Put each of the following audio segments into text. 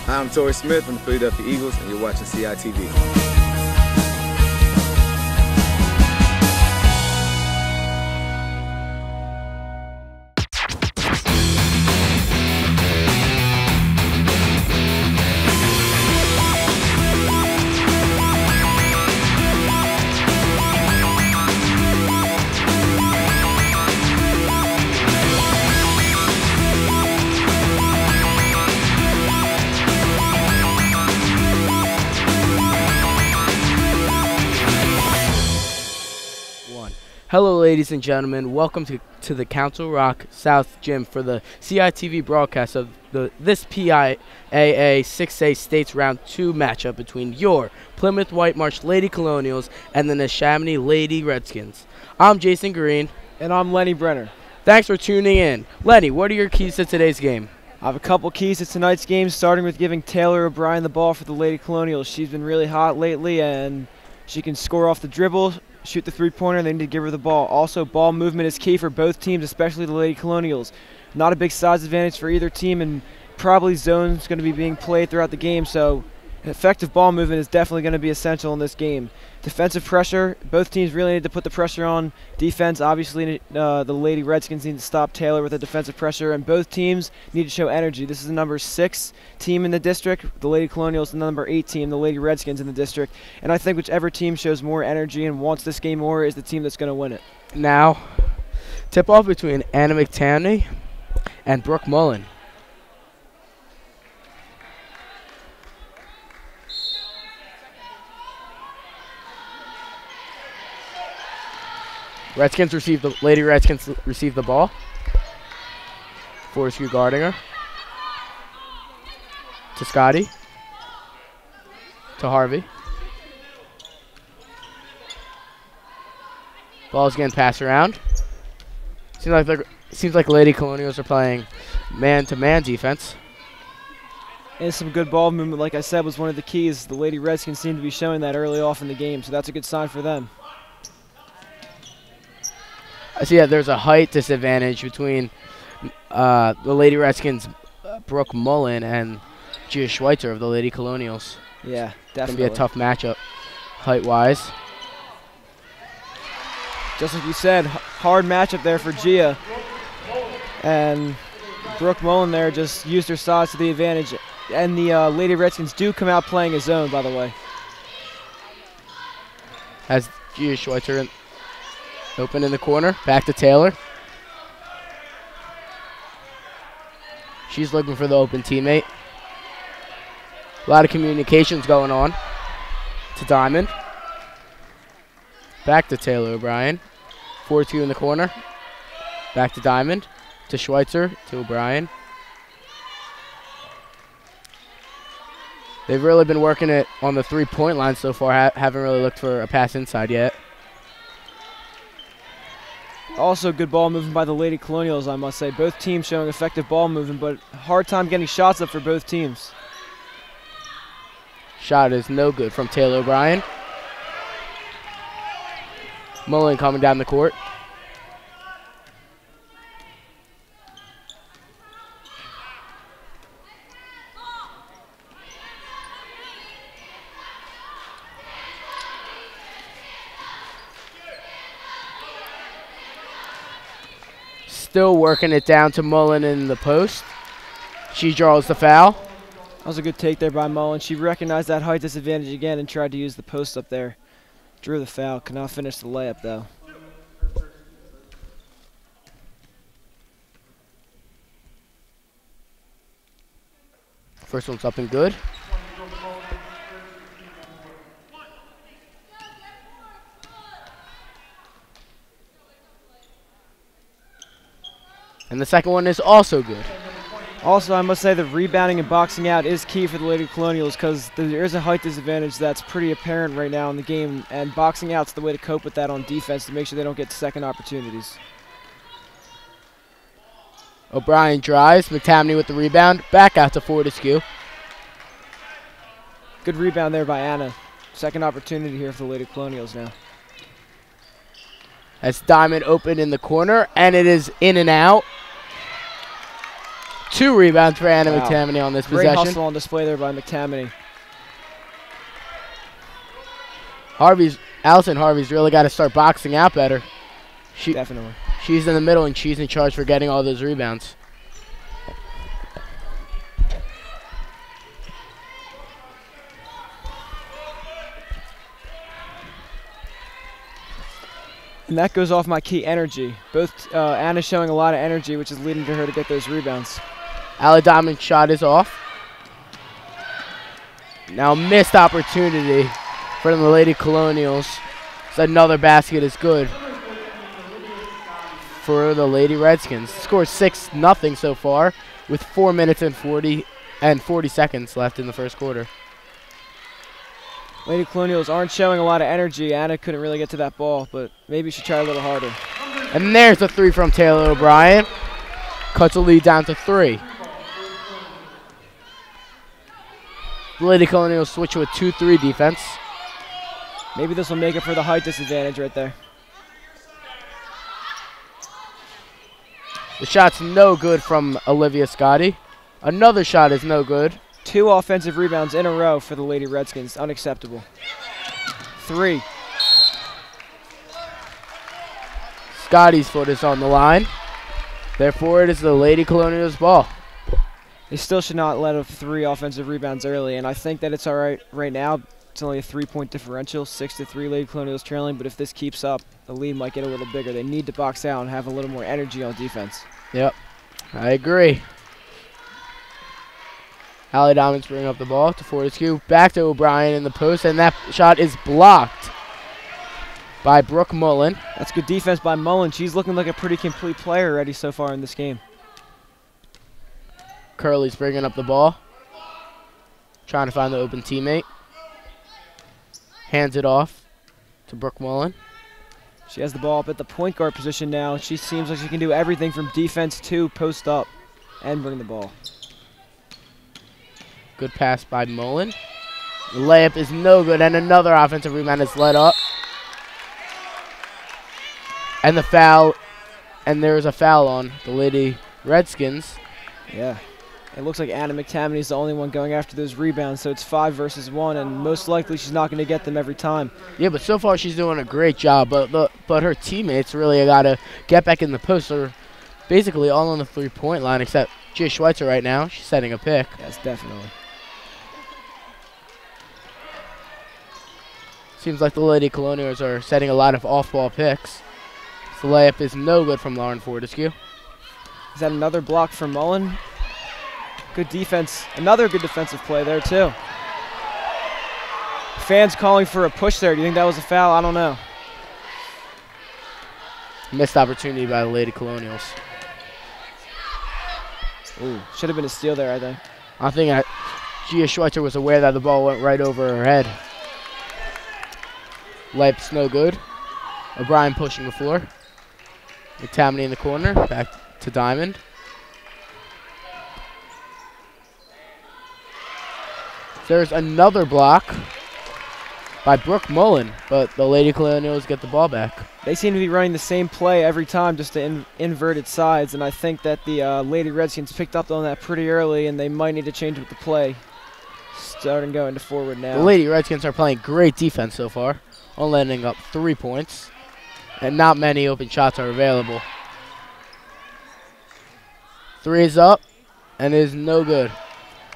I'm Torrey Smith from the Philadelphia Eagles, and you're watching CITV. Hello ladies and gentlemen, welcome to the Council Rock South Gym for the CITV broadcast of this PIAA 6A States Round 2 matchup between your Plymouth Whitemarsh Lady Colonials and the Neshaminy Lady Redskins. I'm Jason Green. And I'm Lenny Brenner. Thanks for tuning in. Lenny, what are your keys to today's game? I have a couple keys to tonight's game, starting with giving Taylor O'Brien the ball for the Lady Colonials. She's been really hot lately and she can score off the dribble, shoot the three-pointer, they need to give her the ball. Also, ball movement is key for both teams, especially the Lady Colonials. Not a big size advantage for either team, and probably zone's going to be being played throughout the game, so effective ball movement is definitely going to be essential in this game. Defensive pressure, both teams really need to put the pressure on. Defense, obviously, the Lady Redskins need to stop Taylor with the defensive pressure, and both teams need to show energy. This is the number 6 team in the district. The Lady Colonials, the number 8 team, the Lady Redskins in the district. And I think whichever team shows more energy and wants this game more is the team that's going to win it. Now, tip-off between Anna McTamney and Brooke Mullen. Lady Redskins receive the ball. Fortescue guarding her. To Scotty. To Harvey. Ball's getting passed around. Seems like Lady Colonials are playing man-to-man defense. And some good ball movement, like I said, was one of the keys. The Lady Redskins seem to be showing that early off in the game, so that's a good sign for them. I see that there's a height disadvantage between the Lady Redskins' Brooke Mullen and Gia Schweitzer of the Lady Colonials. Yeah, definitely. It's going to be a tough matchup, height-wise. Just like you said, hard matchup there for Gia. And Brooke Mullen there just used her size to the advantage. And the Lady Redskins do come out playing a zone, by the way. Has Gia Schweitzer open in the corner, back to Taylor. She's looking for the open teammate. A lot of communications going on. To Diamond. Back to Taylor O'Brien. 4-2 in the corner. Back to Diamond. To Schweitzer. To O'Brien. They've really been working it on the three-point line so far. Haven't really looked for a pass inside yet. Also good ball movement by the Lady Colonials, I must say. Both teams showing effective ball movement, but hard time getting shots up for both teams. Shot is no good from Taylor O'Brien. Mullen coming down the court. Still working it down to Mullen in the post. She draws the foul. That was a good take there by Mullen. She recognized that height disadvantage again and tried to use the post up there. Drew the foul. Could not finish the layup, though. First one's up and good. And the second one is also good. Also, I must say the rebounding and boxing out is key for the Lady Colonials because there is a height disadvantage that's pretty apparent right now in the game, and boxing out's the way to cope with that on defense to make sure they don't get second opportunities. O'Brien drives, McTamney with the rebound, back out to Fortescue. Good rebound there by Anna. Second opportunity here for the Lady Colonials now. As Diamond open in the corner, and it is in and out. 2 rebounds for Anna Wow. McTammany on this Great possession. hustle on display there by McTammany. Allison Harvey's really got to start boxing out better. Definitely. She's in the middle, and she's in charge for getting all those rebounds. And that goes off my key, energy. Both Anna's showing a lot of energy, which is leading to her to get those rebounds. Allie Diamond's shot is off. Now missed opportunity for the Lady Colonials. So another basket is good for the Lady Redskins. Scored 6-0 so far with 4 minutes and 40 seconds left in the first quarter. Lady Colonials aren't showing a lot of energy. Anna couldn't really get to that ball, but maybe she tried a little harder. And there's a 3 from Taylor O'Brien. Cuts the lead down to 3. The Lady Colonials switch to a 2-3 defense. Maybe this will make it for the height disadvantage right there. The shot's no good from Olivia Scotti. Another shot is no good. 2 offensive rebounds in a row for the Lady Redskins. Unacceptable. 3. Scotty's foot is on the line. Therefore, it is the Lady Colonials' ball. They still should not let up 3 offensive rebounds early, and I think that it's all right right now. It's only a 3-point differential, 6-3 Lady Colonials trailing, but if this keeps up, the lead might get a little bigger. They need to box out and have a little more energy on defense. Yep, I agree. Allie Diamonds bring up the ball to Fortescue. Back to O'Brien in the post, and that shot is blocked by Brooke Mullen. That's good defense by Mullen. She's looking like a pretty complete player already so far in this game. Curley's bringing up the ball, trying to find the open teammate. Hands it off to Brooke Mullen. She has the ball up at the point guard position now. She seems like she can do everything from defense to post up and bring the ball. Good pass by Mullen. The layup is no good, and another offensive rebound is let up. And the foul, and there is a foul on the Lady Redskins. Yeah. It looks like Anna McTammany is the only one going after those rebounds, so it's 5 versus 1, and most likely she's not going to get them every time. Yeah, but so far she's doing a great job, but her teammates really got to get back in the post. They're basically all on the 3-point line, except Gia Schweitzer right now. She's setting a pick. Yes, definitely. Seems like the Lady Colonials are setting a lot of off-ball picks. The layup is no good from Lauren Fortescue. Is that another block from Mullen? Good defense. Another good defensive play there, too. Fans calling for a push there. Do you think that was a foul? I don't know. Missed opportunity by the Lady Colonials. Ooh, should have been a steal there, I think. I think Gia Schweitzer was aware that the ball went right over her head. Layup's no good. O'Brien pushing the floor. McTammany in the corner. Back to Diamond. There's another block by Brooke Mullen, but the Lady Colonials get the ball back. They seem to be running the same play every time, just to inverted sides, and I think that the Lady Redskins picked up on that pretty early, and they might need to change with the play. Starting going to forward now. The Lady Redskins are playing great defense so far, only letting up 3 points, and not many open shots are available. 3 is up, and is no good.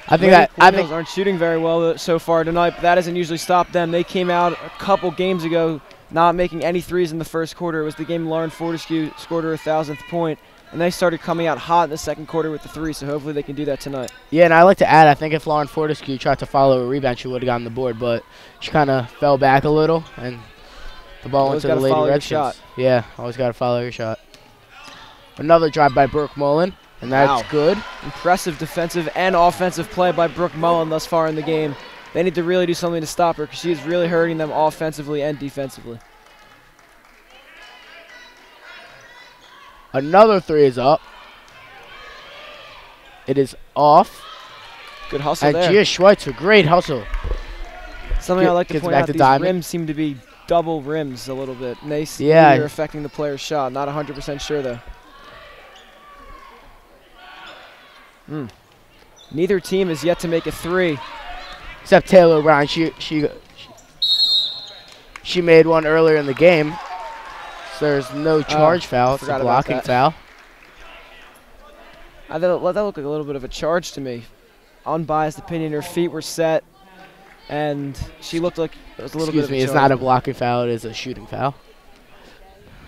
I think Colonials aren't shooting very well so far tonight, but that doesn't usually stop them. They came out a couple games ago not making any threes in the first quarter. It was the game Lauren Fortescue scored her 1,000th point, and they started coming out hot in the second quarter with the 3, so hopefully they can do that tonight. Yeah, and I like to add, I think if Lauren Fortescue tried to follow a rebound, she would have gotten the board, but she kind of fell back a little, and the ball went to the Lady Redskins. Yeah, always got to follow your shot. Another drive by Brooke Mullen. And that's good. Impressive defensive and offensive play by Brooke Mullen thus far in the game. They need to really do something to stop her because she is really hurting them offensively and defensively. Another 3 is up. It is off. Good hustle there. And Gia Schweitzer, great hustle. Something I like to point out, these rims seem to be double rims a little bit. And they are affecting the player's shot. Not 100% sure, though. Neither team is yet to make a three. Except Taylor O'Brien. She made one earlier in the game. So there's no charge foul. It's a blocking foul. That looked like a little bit of a charge to me. Unbiased opinion, her feet were set, and she looked like it was a little bit of a charge. It's not a blocking foul. It is a shooting foul.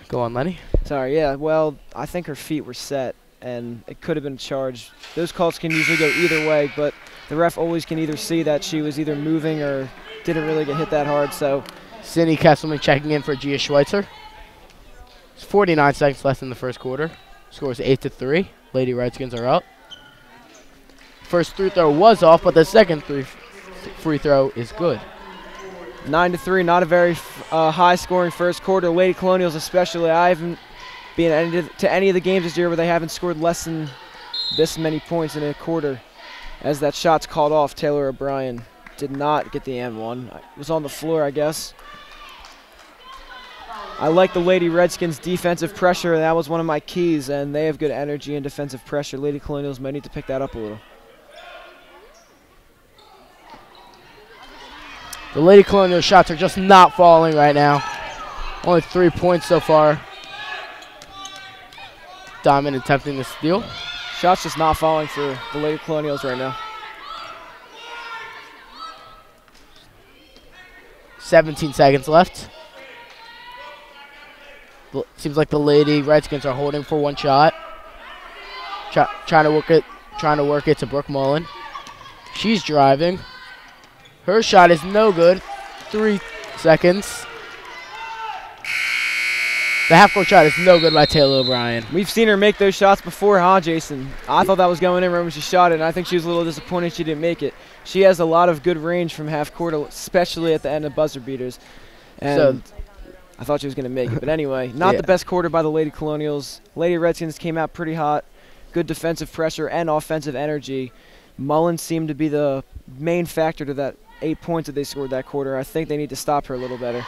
Go on, Lenny. Sorry, yeah. Well, I think her feet were set, and it could have been a charge. Those calls can usually go either way, but the ref always can either see that she was either moving or didn't really get hit that hard. So, Cindy Kesselman checking in for Gia Schweitzer. It's 49 seconds left in the first quarter. Score is 8-3. Lady Redskins are up. First free throw was off, but the second free throw is good. 9-3, not a very high-scoring first quarter. Lady Colonials especially, I haven't been to any of the games this year where they haven't scored less than this many points in a quarter. As that shot's called off, Taylor O'Brien did not get the and one. It was on the floor, I guess. I like the Lady Redskins' defensive pressure. That was one of my keys, and they have good energy and defensive pressure. Lady Colonials might need to pick that up a little. The Lady Colonial shots are just not falling right now. Only 3 points so far. Diamond attempting the steal. Shots just not falling for the Lady Colonials right now. 17 seconds left. Seems like the Lady Redskins are holding for one shot. Trying to work it to Brooke Mullen. She's driving. Her shot is no good. 3 seconds. The half-court shot is no good by Taylor O'Brien. We've seen her make those shots before, huh, Jason? I thought that was going in right when she shot it, and I think she was a little disappointed she didn't make it. She has a lot of good range from half-court, especially at the end of buzzer beaters. And I thought she was going to make it. But anyway, not the best quarter by the Lady Colonials. Lady Redskins came out pretty hot. Good defensive pressure and offensive energy. Mullen seemed to be the main factor to that 8 points that they scored that quarter. I think they need to stop her a little better.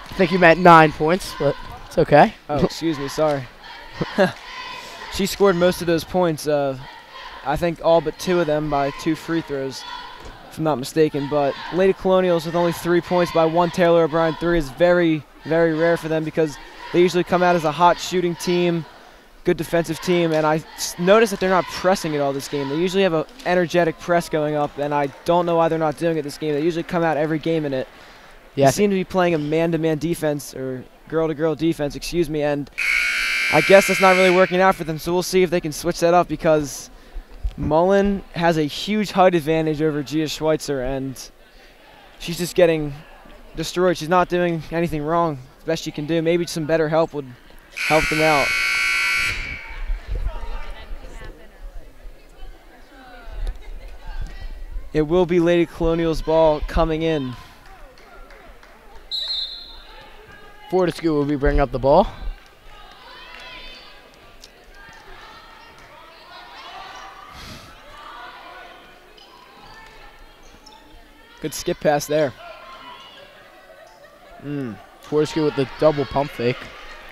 I think you meant 9 points, but it's okay. Oh, excuse me, sorry. She scored most of those points. I think all but 2 of them by 2 free throws, if I'm not mistaken. But Lady Colonials with only 3 points by 1 Taylor O'Brien 3 is very, very rare for them because they usually come out as a hot shooting team, good defensive team, and I noticed that they're not pressing at all this game. They usually have an energetic press going up, and I don't know why they're not doing it this game. They usually come out every game in it. They seem to be playing a man-to-man defense, or girl-to-girl defense, excuse me, and I guess that's not really working out for them, so we'll see if they can switch that up because Mullen has a huge height advantage over Gia Schweitzer, and she's just getting destroyed. She's not doing anything wrong. The best she can do. Maybe some better help would help them out. It will be Lady Colonials' ball coming in. Fortescue will be bringing up the ball. Good skip pass there. Fortescue with the double pump fake.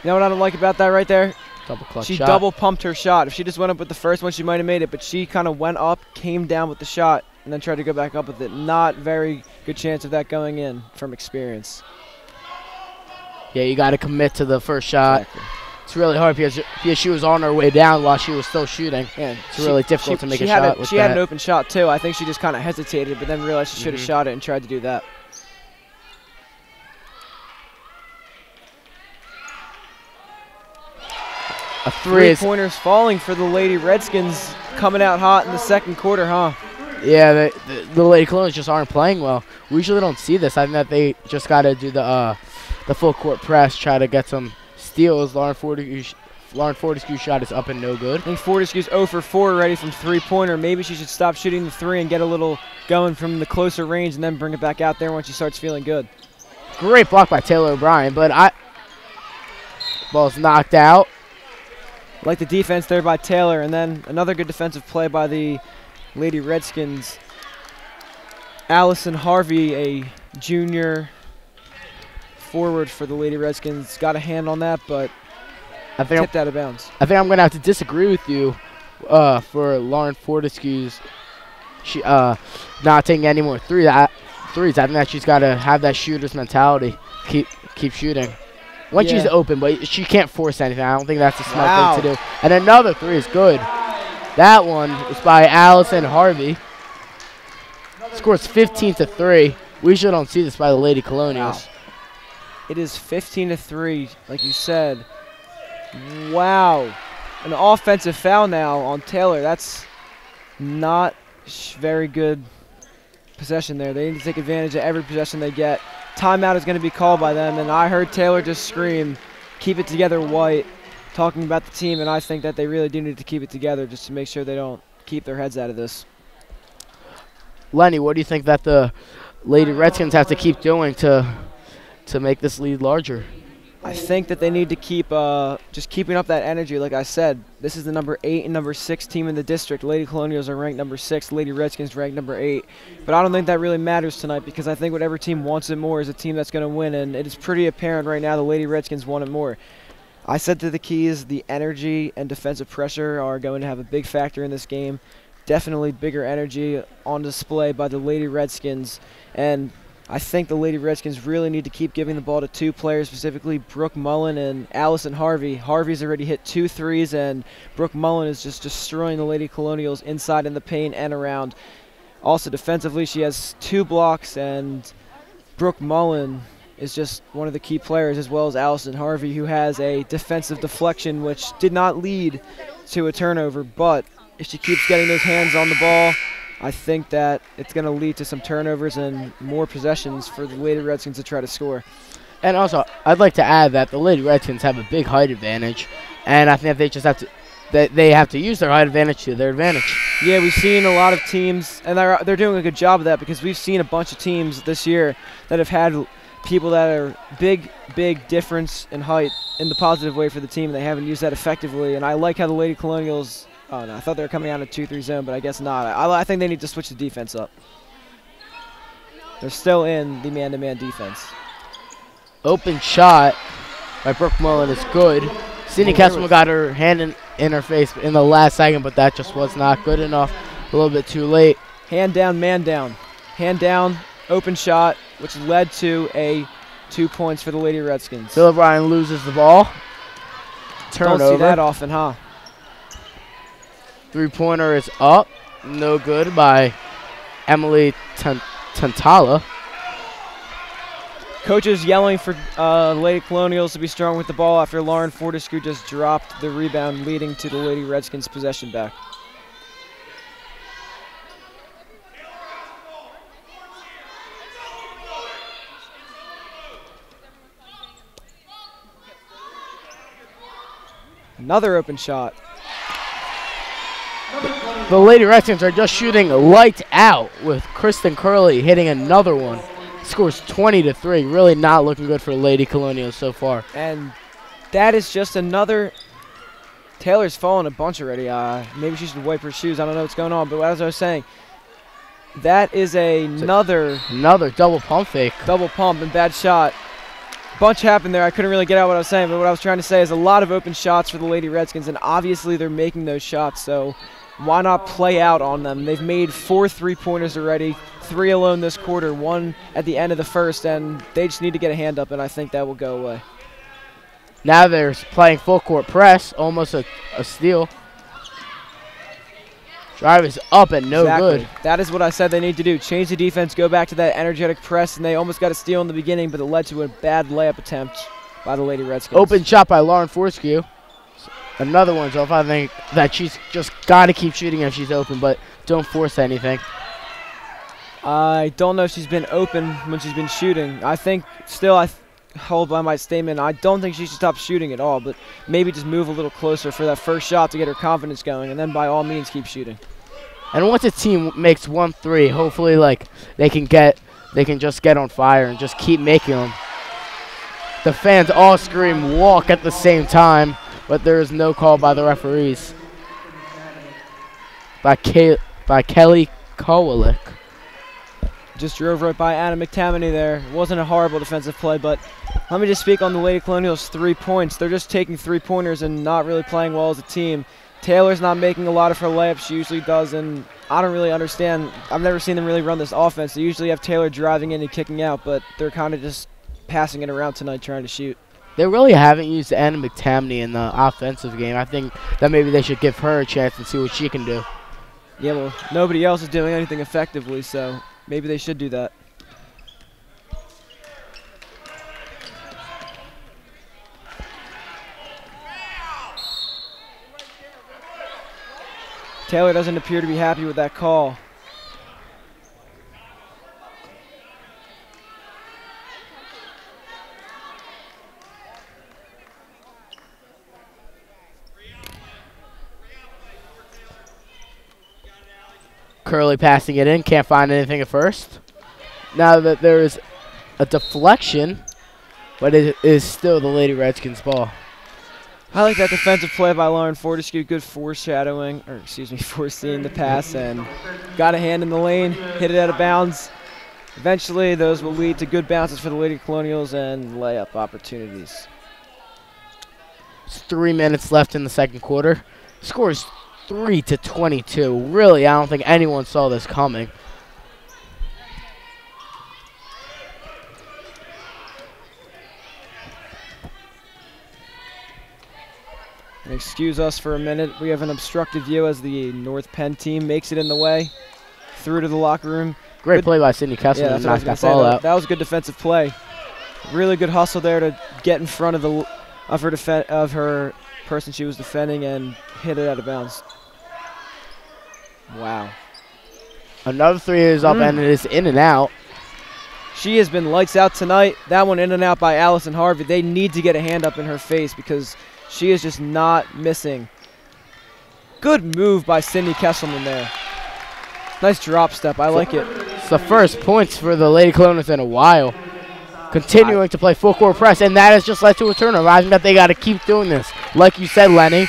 You know what I don't like about that right there? Double clutch She shot. double pumped her shot. If she just went up with the first one, she might have made it, but she kind of went up, came down with the shot, and then tried to go back up with it. Not very good chance of that going in from experience. Yeah, you got to commit to the first shot. Exactly. It's really hard because she was on her way down while she was still shooting. Yeah, it's really difficult to make a shot with that. She had an open shot, too. I think she just kind of hesitated, but then realized she should have shot it and tried to do that. A three-pointers falling for the Lady Redskins, coming out hot in the second quarter, huh? Yeah, the Lady Colonials just aren't playing well. We usually don't see this. I think that they just got to do the full court press, try to get some steals. Lauren Fortescue's shot is up and no good. I think Fortescue's 0 for 4 already from three-pointer. Maybe she should stop shooting the 3 and get a little going from the closer range and then bring it back out there when she starts feeling good. Great block by Taylor O'Brien, but ball's knocked out. Like the defense there by Taylor, and then another good defensive play by the Lady Redskins. Allison Harvey, a junior forward for the Lady Redskins, got a hand on that, but tipped out of bounds. I think I'm going to have to disagree with you for Lauren Fortescue's not taking any more threes. I think that she's got to have that shooter's mentality. Keep shooting. When she's open, but she can't force anything. I don't think that's a smart thing to do. And another three is good. That one is by Allison Harvey. Scores 15-3. We sure don't see this by the Lady Colonials. Wow. It is 15-3, like you said. Wow. An offensive foul now on Taylor. That's not very good possession there. They need to take advantage of every possession they get. Timeout is going to be called by them, and I heard Taylor just scream, "Keep it together, White," talking about the team, and I think that they really do need to keep it together just to make sure they don't keep their heads out of this. Lenny, what do you think that the Lady Redskins have to keep doing to make this lead larger? I think that they need to keep just keeping up that energy. Like I said, this is the number 8 and number 6 team in the district. Lady Colonials are ranked number 6. Lady Redskins ranked number 8. But I don't think that really matters tonight because I think whatever team wants it more is a team that's going to win. And it is pretty apparent right now the Lady Redskins want it more. I said to the keys, the energy and defensive pressure are going to have a big factor in this game. Definitely bigger energy on display by the Lady Redskins. And I think the Lady Redskins really need to keep giving the ball to 2 players, specifically Brooke Mullen and Allison Harvey. Harvey's already hit 2 threes, and Brooke Mullen is just destroying the Lady Colonials inside in the paint and around. Also defensively, she has 2 blocks, and Brooke Mullen is just one of the key players, as well as Allison Harvey, who has a defensive deflection, which did not lead to a turnover. But if she keeps getting those hands on the ball, I think that it's going to lead to some turnovers and more possessions for the Lady Redskins to try to score. And also, I'd like to add that the Lady Redskins have a big height advantage, and I think that they just have to use their height advantage to their advantage. Yeah, we've seen a lot of teams, and they're doing a good job of that because we've seen a bunch of teams this year that have had people that are big difference in height in the positive way for the team. They haven't used that effectively, and I like how the Lady Colonials. Oh, no, I thought they were coming out in a 2-3 zone, but I guess not. I think they need to switch the defense up. They're still in the man-to-man defense. Open shot by Brooke Mullen is good. Sydney Kessler got her hand in her face in the last second, but that just was not good enough. A little bit too late. Hand down, man down. Hand down, open shot, which led to 2 points for the Lady Redskins. Bill O'Brien loses the ball. Turnover. Don't see that often, huh? 3-pointer is up. No good by Emily Tantala. Coaches yelling for Lady Colonials to be strong with the ball after Lauren Fortescue just dropped the rebound, leading to the Lady Redskins possession back. Another open shot. The Lady Redskins are just shooting lights out with Kristen Curley hitting another one. Scores 20-3. Really not looking good for Lady Colonials so far. And that is just another. Taylor's fallen a bunch already. Maybe she should wipe her shoes. I don't know what's going on. But as I was saying, that is another double pump fake. Double pump and bad shot. Bunch happened there. I couldn't really get out what I was saying, but what I was trying to say is a lot of open shots for the Lady Redskins, and obviously they're making those shots, so why not play out on them? They've made 4 3-pointers already, 3 alone this quarter, 1 at the end of the first, and they just need to get a hand up, and I think that will go away. Now they're playing full court press, almost a steal. Drive is up and no good. That is what I said they need to do. Change the defense, go back to that energetic press, and they almost got a steal in the beginning, but it led to a bad layup attempt by the Lady Redskins. Open shot by Lauren Fortescue. Another one's off. I think that she's just got to keep shooting if she's open, but don't force anything. I don't know if she's been open when she's been shooting. I think still I hold by my statement. I don't think she should stop shooting at all, but maybe just move a little closer for that first shot to get her confidence going, and then by all means keep shooting. And once a team makes 1 3, hopefully they can just get on fire and just keep making them. The fans all scream walk at the same time, but there is no call by the referees. By Kelly Kowalik. Just drove right by Anna McTammany there. It wasn't a horrible defensive play, but let me just speak on the Lady Colonials' 3 points. They're just taking 3-pointers and not really playing well as a team. Taylor's not making a lot of her layups. She usually does, and I don't really understand. I've never seen them really run this offense. They usually have Taylor driving in and kicking out, but they're kind of just passing it around tonight trying to shoot. They really haven't used Anna McTamney in the offensive game. I think that maybe they should give her a chance and see what she can do. Yeah, well, nobody else is doing anything effectively, so maybe they should do that. Taylor doesn't appear to be happy with that call. Curley passing it in, can't find anything at first. Now that there is a deflection, but it is still the Lady Redskins ball. I like that defensive play by Lauren Fortescue. Good foreseeing the pass, and got a hand in the lane, hit it out of bounds. Eventually, those will lead to good bounces for the Lady Colonials and layup opportunities. It's 3 minutes left in the second quarter. Score is 3-22. Really, I don't think anyone saw this coming. Excuse us for a minute. We have an obstructed view as the North Penn team makes it in the way. Through to the locker room. Great Good play by Sydney Kessler to knock that ball out. That was a good defensive play. Really good hustle there to get in front of her person she was defending and hit it out of bounds. Wow. Another three is up and it is in and out. She has been lights out tonight. That one in and out by Allison Harvey. They need to get a hand up in her face because she is just not missing. Good move by Sydney Kesselman there. Nice drop step. I like it. It's the first points for the Lady Colonials in a while. Continuing to play full court press, and that has just led to a turnover. I think that they got to keep doing this. Like you said, Lenny.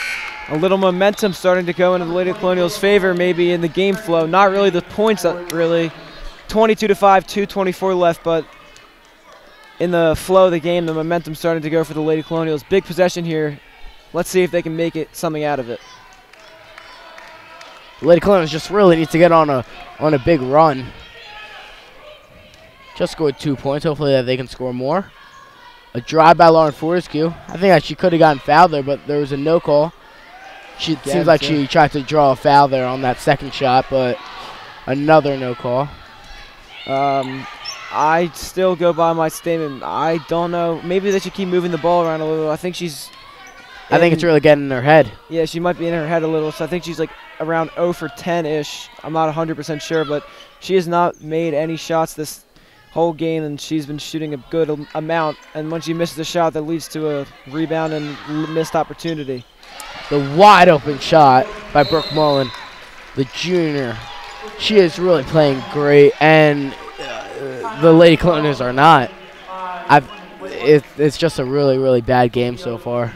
A little momentum starting to go into the Lady Colonials' favor maybe in the game flow. Not really the points that really. 22-5, 2:24 left, but in the flow of the game, the momentum starting to go for the Lady Colonials. Big possession here. Let's see if they can make it something out of it. The Lady Colonials just really need to get on a big run. Just scored 2 points. Hopefully that they can score more. A drive by Lauren Fortescue. I think that she could have gotten fouled there, but there was a no call. Seems like she tried to draw a foul there on that second shot, but another no call. I still go by my statement. I don't know. Maybe they should keep moving the ball around a little. I think she's... I think it's really getting in her head. Yeah, she might be in her head a little, so I think she's like around 0 for 10-ish. I'm not 100% sure, but she has not made any shots this whole game, and she's been shooting a good amount. And when she misses a shot, that leads to a rebound and missed opportunity. The wide open shot by Brooke Mullen, the junior. She is really playing great, and the Lady Colonials are not. It's just a really, really bad game so far.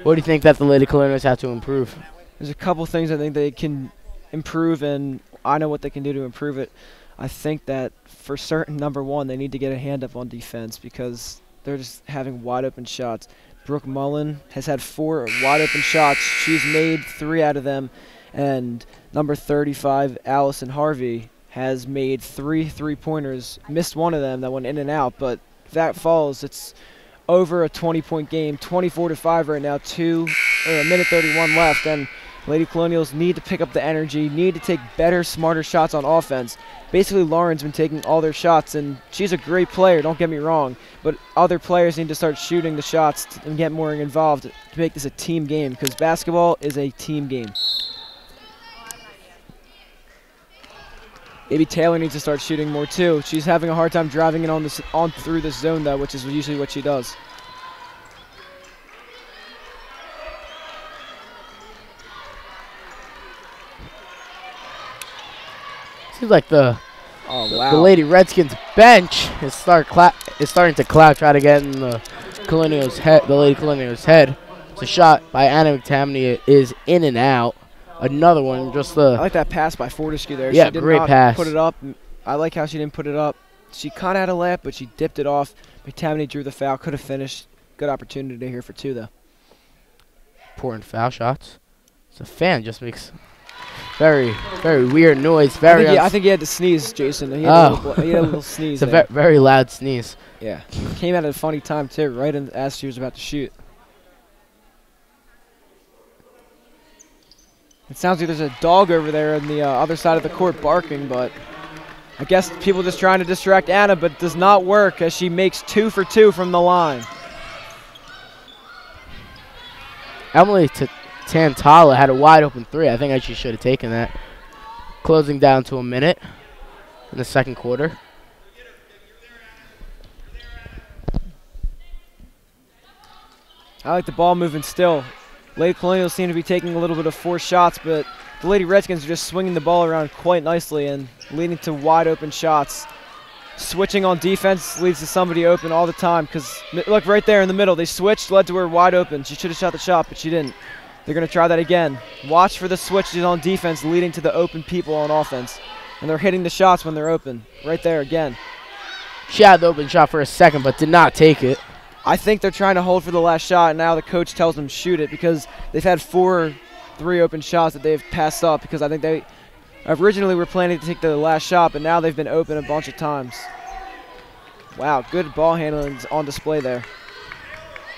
What do you think that the Lady Colonials have to improve? There's a couple things I think they can improve, and I know what they can do to improve it. I think that for certain, number one, they need to get a hand up on defense because they're just having wide open shots. Brooke Mullen has had 4 wide open shots. She's made 3 out of them. And number 35, Allison Harvey, has made 3 3-pointers. Missed one of them that went in and out. But if that falls, it's over a 20-point game. 24-5 right now. A minute 31 left. And Lady Colonials need to pick up the energy, need to take better, smarter shots on offense. Basically, Lauren's been taking all their shots, and she's a great player, don't get me wrong, but other players need to start shooting the shots and get more involved to make this a team game, because basketball is a team game. Maybe Taylor needs to start shooting more, too. She's having a hard time driving it on through this zone, though, which is usually what she does. Seems like the Lady Redskins bench is starting to cloud, try to get in the Colonials' head. The Lady Colonials' head. It's a shot by Anna McTamney. It is in and out. Another one, just the. I like that pass by Fortescue there. Yeah, she did great not pass. Put it up. I like how she didn't put it up. She kind of had a layup, but she dipped it off. McTamney drew the foul. Could have finished. Good opportunity here for 2, though. Important foul shots. The fan just makes very, very weird noise. I think he had to sneeze, Jason. He had a little sneeze. It's a very loud sneeze. Yeah. Came at a funny time, too, right as she was about to shoot. It sounds like there's a dog over there on the other side of the court barking, but I guess people just trying to distract Anna, but it does not work as she makes 2 for 2 from the line. Emily Tantala had a wide open 3. I think she should have taken that. Closing down to a minute in the second quarter. I like the ball movement still. Lady Colonials seem to be taking a little bit of forced shots, but the Lady Redskins are just swinging the ball around quite nicely and leading to wide open shots. Switching on defense leads to somebody open all the time because, look, right there in the middle, they switched, led to her wide open. She should have shot the shot, but she didn't. They're going to try that again. Watch for the switches on defense leading to the open people on offense. And they're hitting the shots when they're open. Right there again. She had the open shot for a second, but did not take it. I think they're trying to hold for the last shot, and now the coach tells them shoot it because they've had 3 open shots that they've passed up because I think they originally were planning to take the last shot, but now they've been open a bunch of times. Wow, good ball handling on display there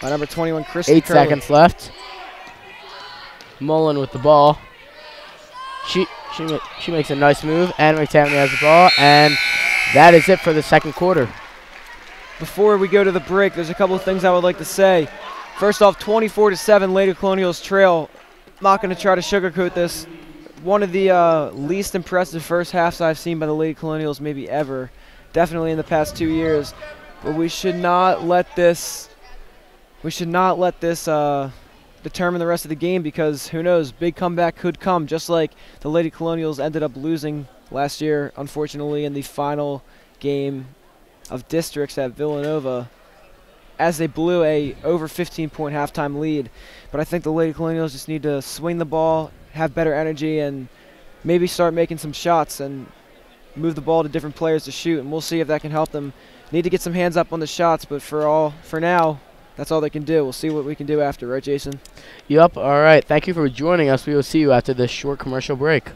by number 21, Kristen 8 seconds left. Mullen with the ball. She makes a nice move, and McTavish has the ball, and that is it for the second quarter. Before we go to the break, there's a couple of things I would like to say. First off, 24-7, Lady Colonials trail. I'm not going to try to sugarcoat this. One of the least impressive first halves I've seen by the Lady Colonials maybe ever. Definitely in the past 2 years. But we should not let this determine the rest of the game because who knows, big comeback could come, just like the Lady Colonials ended up losing last year, unfortunately, in the final game of districts at Villanova as they blew a over 15-point halftime lead. But I think the Lady Colonials just need to swing the ball, have better energy, and maybe start making some shots and move the ball to different players to shoot, and we'll see if that can help them. Need to get some hands up on the shots, but for now, that's all they can do. We'll see what we can do after, right, Jason? Yep, all right. Thank you for joining us. We will see you after this short commercial break.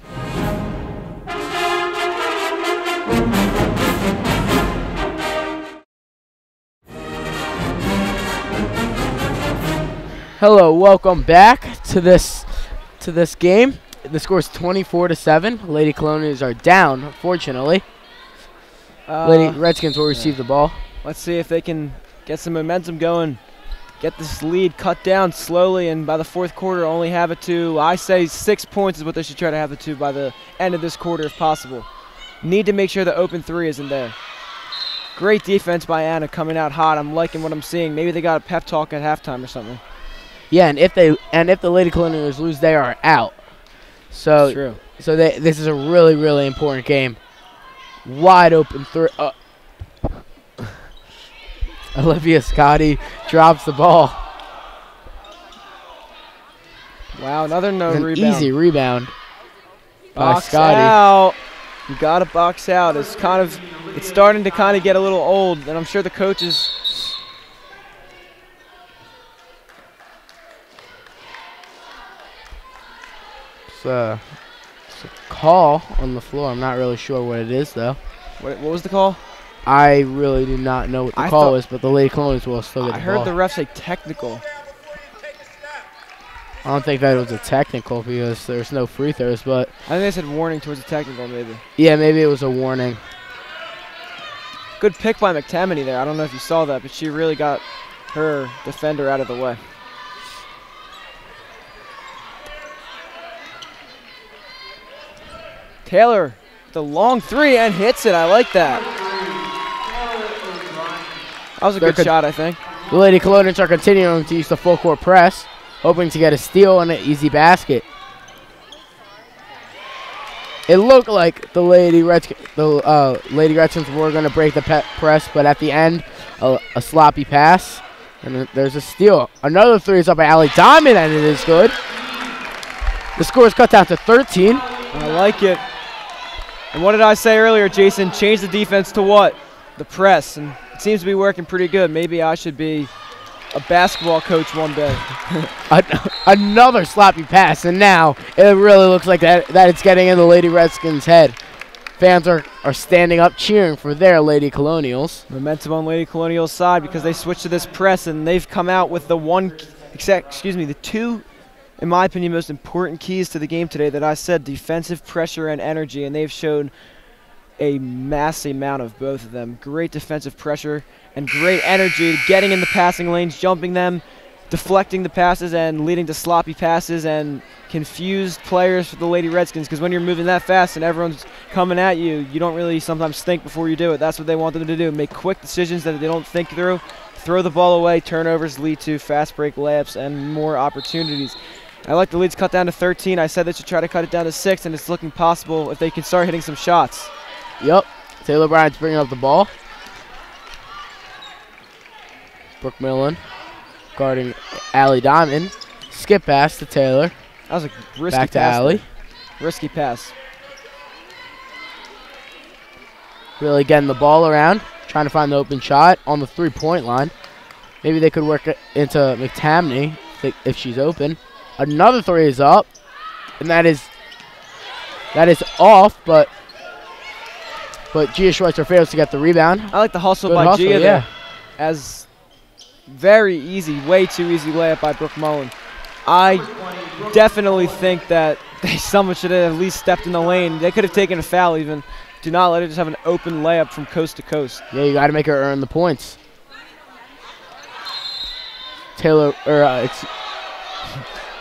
Hello, welcome back to this game. The score is 24-7. Lady Colonials are down, unfortunately. Lady Redskins will receive the ball. Let's see if they can get some momentum going. Get this lead cut down slowly, and by the fourth quarter, only have it to, I say 6 points is what they should try to have it to by the end of this quarter if possible. Need to make sure the open 3 isn't there. Great defense by Anna coming out hot. I'm liking what I'm seeing. Maybe they got a pep talk at halftime or something. Yeah, and if the Lady Colonials lose, they are out. So that's true. So this is a really, really important game. Wide open 3. Olivia Scotty drops the ball. Wow, another rebound. Easy rebound by Scotty. Out. You got to box out. It's starting to kind of get a little old, and I'm sure the coaches. It's a call on the floor. I'm not really sure what it is, though. What was the call? I really do not know what the call is, but the Lady Colonials will still get the ball. I heard the ref say technical. I don't think that was a technical because there's no free throws, but I think they said warning towards a technical, maybe. Yeah, maybe it was a warning. Good pick by McTavish there. I don't know if you saw that, but she really got her defender out of the way. Taylor, the long 3 and hits it. I like that. That was a good shot, I think. The Lady Colonials are continuing to use the full court press, hoping to get a steal and an easy basket. It looked like the Lady Redskins were going to break the press, but at the end, a sloppy pass, and there's a steal. Another 3 is up by Allie Diamond, and it is good. The score is cut down to 13. I like it. And what did I say earlier, Jason? Change the defense to what? The press, and it seems to be working pretty good. Maybe I should be a basketball coach one day. Another sloppy pass, and now it really looks like that it's getting in the Lady Redskins' head. Fans are standing up cheering for their Lady Colonials. Momentum on Lady Colonials' side because they switched to this press, and they've come out with the two, in my opinion, most important keys to the game today that I said: defensive pressure and energy, and they've shown a massive amount of both of them. Great defensive pressure and great energy, getting in the passing lanes, jumping them, deflecting the passes, and leading to sloppy passes and confused players for the Lady Redskins, because when you're moving that fast and everyone's coming at you, you don't really sometimes think before you do it. That's what they want them to do, make quick decisions that they don't think through, throw the ball away, turnovers lead to fast break layups and more opportunities. I like the leads cut down to 13. I said they should try to cut it down to 6, and it's looking possible if they can start hitting some shots. Yep. Taylor Bryant's bringing up the ball. Brooke Millen guarding Allie Diamond. Skip pass to Taylor. That was a risky Back to pass. Allie. Risky pass. Really getting the ball around, trying to find the open shot on the three-point line. Maybe they could work it into McTamney if she's open. Another three is up, and that is off, but Gia Schweitzer fails to get the rebound. I like the hustle Good by hustle, Gia there. yeah. As very easy, way too easy layup by Brooke Mullen. I definitely think that someone should have at least stepped in the lane. They could have taken a foul even. Do not let her just have an open layup from coast to coast. Yeah, you got to make her earn the points. Taylor, it's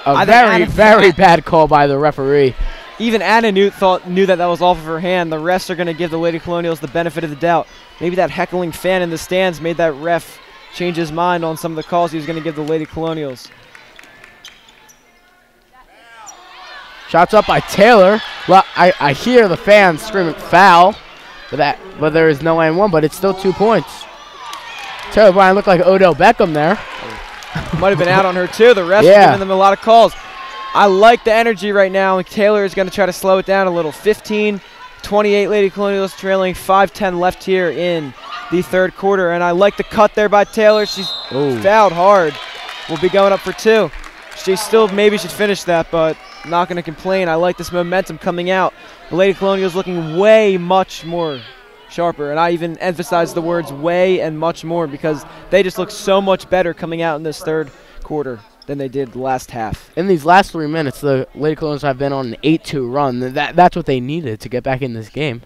a very bad call by the referee. Even Anna knew that was off of her hand. The refs are going to give the Lady Colonials the benefit of the doubt. Maybe that heckling fan in the stands made that ref change his mind on some of the calls he was going to give the Lady Colonials. Shots up by Taylor. Well, I hear the fans screaming foul, but there is no and one, but it's still 2 points. Taylor Bryant looked like Odell Beckham there. Might have been out on her too. The refs are giving them a lot of calls. I like the energy right now. Taylor is going to try to slow it down a little. 15-28 Lady Colonials trailing, 5:10 left here in the third quarter. And I like the cut there by Taylor. She's fouled hard. Will be going up for 2. She still maybe should finish that, but not going to complain. I like this momentum coming out. The Lady Colonials looking way much more sharper. And I even emphasize the words way and much more because they just look so much better coming out in this third quarter than they did the last half. In these last 3 minutes, the Lady Colonials have been on an 8-2 run. That's what they needed to get back in this game.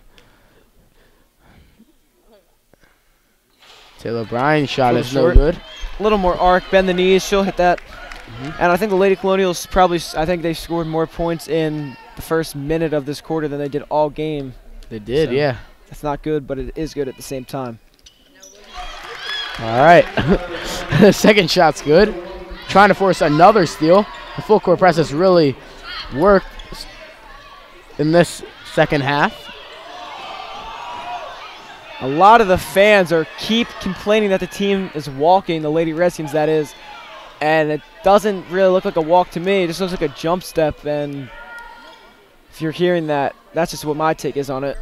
Taylor Bryant's shot is no good. A little more arc, bend the knees, she'll hit that. And I think the Lady Colonials they scored more points in the first minute of this quarter than they did all game. They did, so yeah. That's not good, but it is good at the same time. All right. The second shot's good. Trying to force another steal. The full court press has really worked in this second half. A lot of the fans keep complaining that the team is walking, the Lady Redskins that is, and it doesn't really look like a walk to me. It just looks like a jump step, and if you're hearing that, that's just what my take is on it.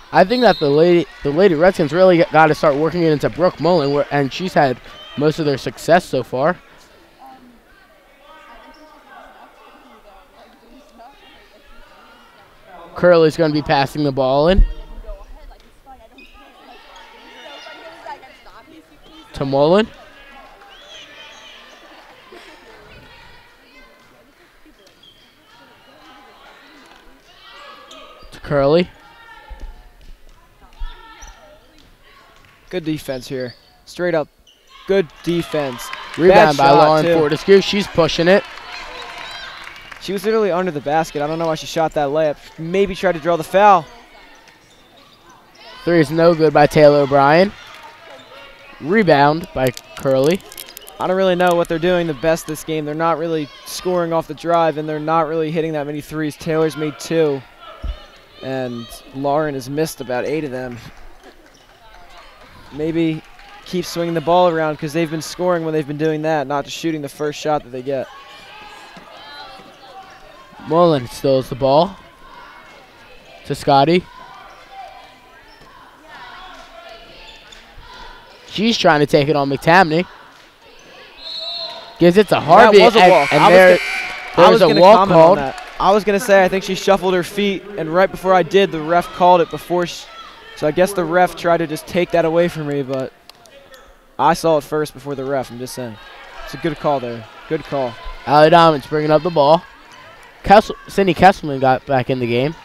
I think that the Lady Redskins really got to start working it into Brooke Mullen, and she's had most of their success so far. Curley's going to be passing the ball in to Mullen. To Curley. Good defense here. Straight up good defense. Rebound by Lauren Fortescue. She's pushing it. She was literally under the basket. I don't know why she shot that layup. Maybe tried to draw the foul. Three is no good by Taylor O'Brien. Rebound by Curley. I don't really know what they're doing the best this game. They're not really scoring off the drive, and they're not really hitting that many threes. Taylor's made 2, and Lauren has missed about 8 of them. Maybe keep swinging the ball around because they've been scoring when they've been doing that, not just shooting the first shot that they get. Mullen steals the ball. to Scotty. She's trying to take it on McTamney. Gives it to Harvey. That was a walk. There was a walk called. I was going to say I think she shuffled her feet, and right before I did, the ref called it before. So I guess the ref tried to just take that away from me, but I saw it first before the ref. I'm just saying. It's a good call there. Good call. Allie Diamond's bringing up the ball. Cindy Kesselman got back in the game.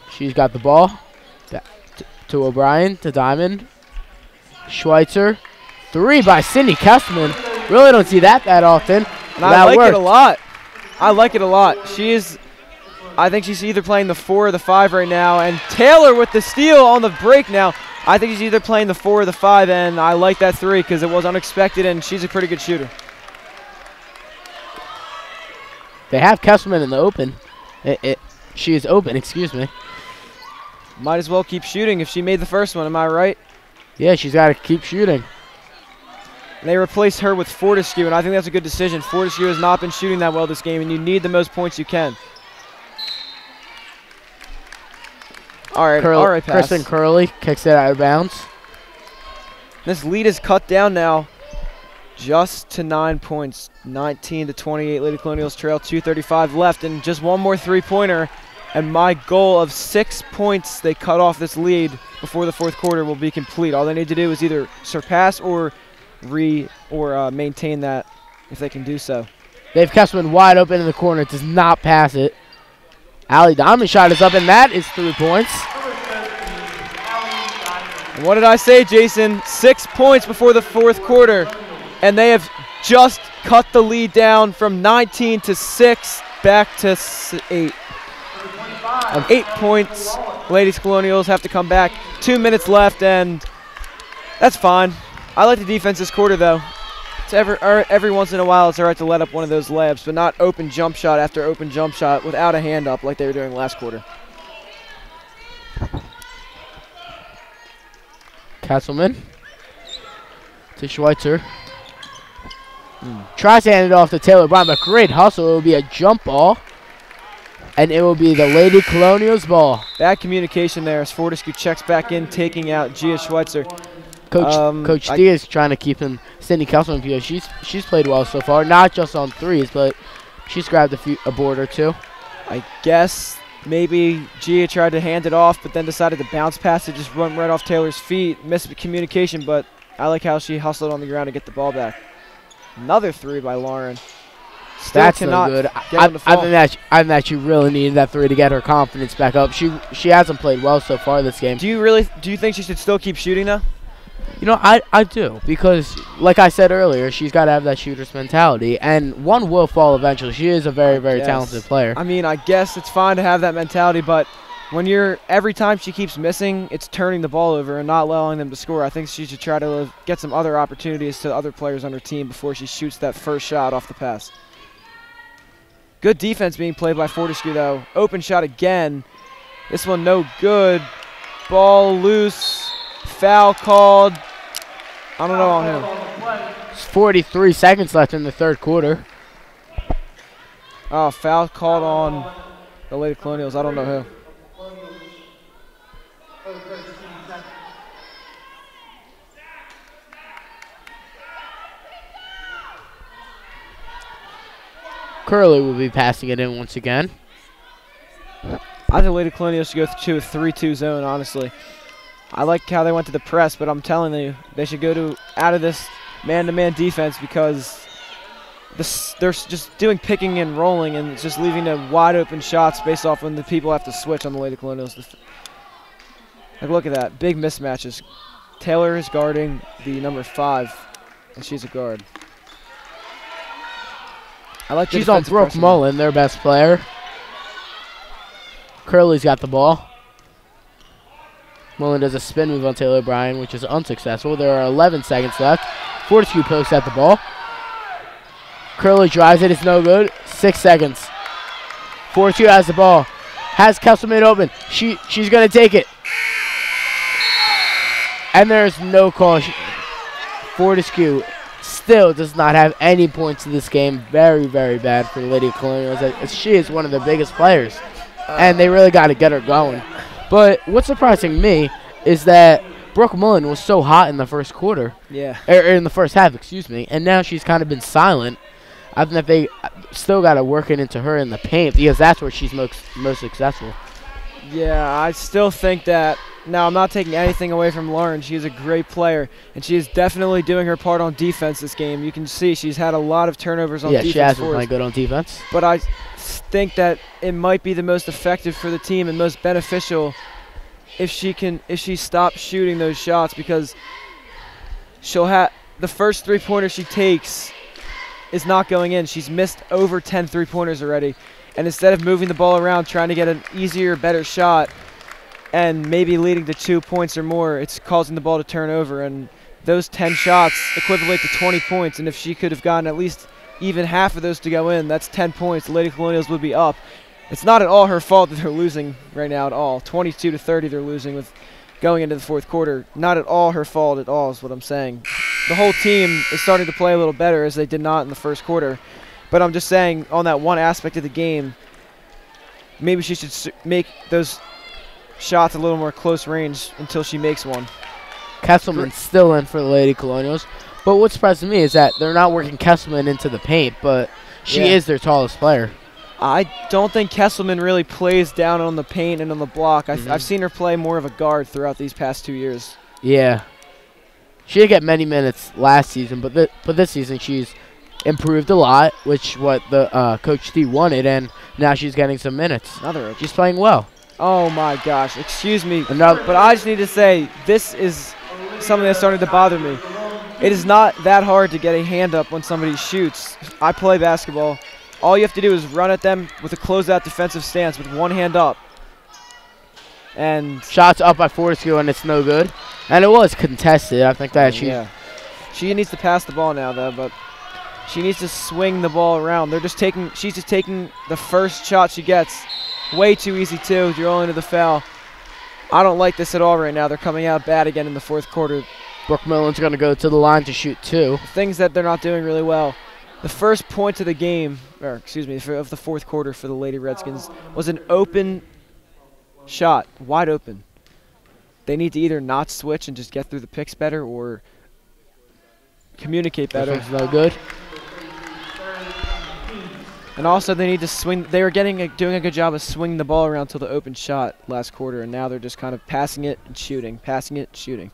She's got the ball. To O'Brien, to Diamond. Schweitzer. 3 by Cindy Kesselman. Really don't see that often. And I like it a lot. I like it a lot. I think she's either playing the 4 or the 5 right now. And Taylor with the steal on the break now. I think she's either playing the 4 or the 5, and I like that 3 because it was unexpected, and she's a pretty good shooter. They have Kesselman in the open. She is open, excuse me. Might as well keep shooting if she made the first one, am I right? Yeah, she's got to keep shooting. And they replaced her with Fortescue, and I think that's a good decision. Fortescue has not been shooting that well this game, and you need the most points you can. All right, pass. Kristen Curley kicks it out of bounds. This lead is cut down now just to 9 points. 19-28, Lady Colonials trail, 2:35 left, and just one more three-pointer. And my goal of 6 points, they cut off this lead before the fourth quarter will be complete. All they need to do is either surpass or maintain that if they can do so. They've Kesselman wide open in the corner. Does not pass it. Allie Diamond shot is up, and that is 3 points. And what did I say, Jason? 6 points before the fourth quarter, and they have just cut the lead down from 19 to 6 back to 8. 8 points. Ladies Colonials have to come back. 2 minutes left, and that's fine. I like the defense this quarter, though. It's every once in a while, it's all right to let up one of those layups, but not open jump shot after open jump shot without a hand up like they were doing last quarter. Kesselman to Schweitzer. Tries to hand it off to Taylor Brown, but great hustle. It will be a jump ball, and it will be the Lady Colonials ball. Bad communication there as Fortescue checks back in, taking out Gia Schweitzer. Coach D is trying to keep him Cindy Kesselman because she's played well so far, not just on threes, but she's grabbed a board or two. I guess maybe Gia tried to hand it off, but then decided to bounce pass it, just run right off Taylor's feet. Missed communication, but I like how she hustled on the ground to get the ball back. Another 3 by Lauren. Still That's no good. I think that she really needed that 3 to get her confidence back up. She hasn't played well so far this game. Do you think she should still keep shooting though? You know, I do, because like I said earlier, she's got to have that shooter's mentality, and one will fall eventually. She is a very, very talented player. I mean, I guess it's fine to have that mentality, but when every time she keeps missing, it's turning the ball over and not allowing them to score. I think she should try to get some other opportunities to other players on her team before she shoots that first shot off the pass. Good defense being played by Fortescue, though. Open shot again. This one no good. Ball loose. Foul called. I don't know on who. It's 43 seconds left in the third quarter. Oh, foul called on the Lady Colonials. I don't know who. Curley will be passing it in once again. I think Lady Colonials should go to a 3-2 zone, honestly. I like how they went to the press, but I'm telling you, they should go out of this man-to-man defense because they're just doing picking and rolling, and it's just leaving them wide open shots based off when the people have to switch on the Lady Colonials. Like, look at that. Big mismatches. Taylor is guarding the number 5, and she's a guard. I like she's on Brooke Mullen, their best player. Curley's got the ball. Mullen does a spin move on Taylor Bryan, which is unsuccessful. There are 11 seconds left. Fortescue pokes at the ball. Curley drives it. It's no good. 6 seconds. Fortescue has the ball. Has Kesselman open. She's going to take it. And there's no call. Fortescue still does not have any points in this game. Very, very bad for the Lady Colonials. She is one of the biggest players, and they really got to get her going. But what's surprising me is that Brooke Mullen was so hot in the first quarter. Yeah. Or in the first half, excuse me, and now she's kind of been silent. I think that they still got to work it into her in the paint because that's where she's most successful. Yeah, I still think that. Now, I'm not taking anything away from Lauren. She's a great player, and she is definitely doing her part on defense this game. You can see she's had a lot of turnovers on defense. Yeah, she has been playing good on defense. But I think that it might be the most effective for the team and most beneficial if she stops shooting those shots, because she'll have the first three-pointer she takes is not going in. She's missed over 10 three-pointers already. And instead of moving the ball around, trying to get an easier, better shot, and maybe leading to 2 points or more, it's causing the ball to turn over. And those 10 shots equivalent to 20 points. And if she could have gotten at least even half of those to go in, that's 10 points. The Lady Colonials would be up. It's not at all her fault that they're losing right now at all. 22-30 they're losing with going into the fourth quarter. Not at all her fault at all is what I'm saying. The whole team is starting to play a little better, as they did not in the first quarter. But I'm just saying, on that one aspect of the game, maybe she should make those shots a little more close range until she makes one. Kesselman's still in for the Lady Colonials. But what surprises me is that they're not working Kesselman into the paint, but she is their tallest player. I don't think Kesselman really plays down on the paint and on the block. I've seen her play more of a guard throughout these past 2 years. Yeah. She didn't get many minutes last season, but this season she's improved a lot, which what the Coach D wanted, and now she's getting some minutes. She's playing well. Oh, my gosh. Excuse me. But I just need to say, this is something that's starting to bother me. It is not that hard to get a hand up when somebody shoots. I play basketball. All you have to do is run at them with a closeout defensive stance with one hand up. And shots up by Fortescue, and it's no good. And it was contested. I think that she needs to pass the ball now, though, but she needs to swing the ball around. She's just taking the first shot she gets. Way too easy, too. You're all into the foul. I don't like this at all right now. They're coming out bad again in the fourth quarter. Brooke Millen's going to go to the line to shoot two. Things that they're not doing really well. The first point of the game, or excuse me, of the fourth quarter for the Lady Redskins was an open shot, wide open. They need to either not switch and just get through the picks better, or communicate better. That's no good. And also they need to swing. They were doing a good job of swinging the ball around till the open shot last quarter, and now they're just kind of passing it and shooting, passing it, shooting.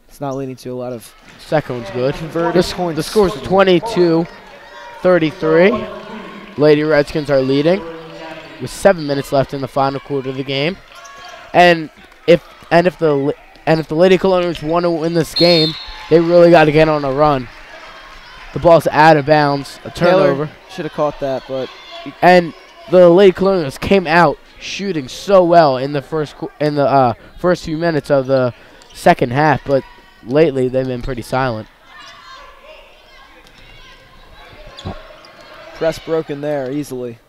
It's not leading to a lot of second one's good. Converted points. The score's 22-33. Lady Redskins are leading with 7 minutes left in the final quarter of the game. And if the Lady Colonials want to win this game, they really got to get on a run. The ball's out of bounds, a turnover. Should have caught that, but and the Lady Colonials came out shooting so well in the first few minutes of the second half, but lately they've been pretty silent. Press broken there easily.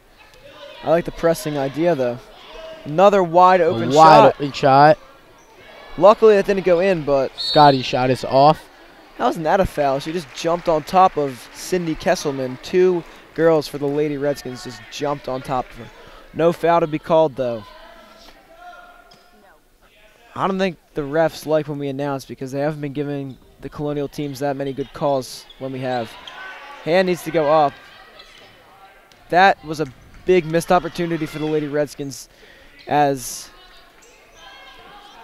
I like the pressing idea, though. Another wide open shot. Luckily that didn't go in, but Scotty's shot is off. How isn't that a foul? She just jumped on top of Cindy Kesselman. Two girls for the Lady Redskins just jumped on top of her. No foul to be called, though. I don't think the refs like when we announce, because they haven't been giving the Colonial teams that many good calls when we have. Hand needs to go up. That was a big missed opportunity for the Lady Redskins, as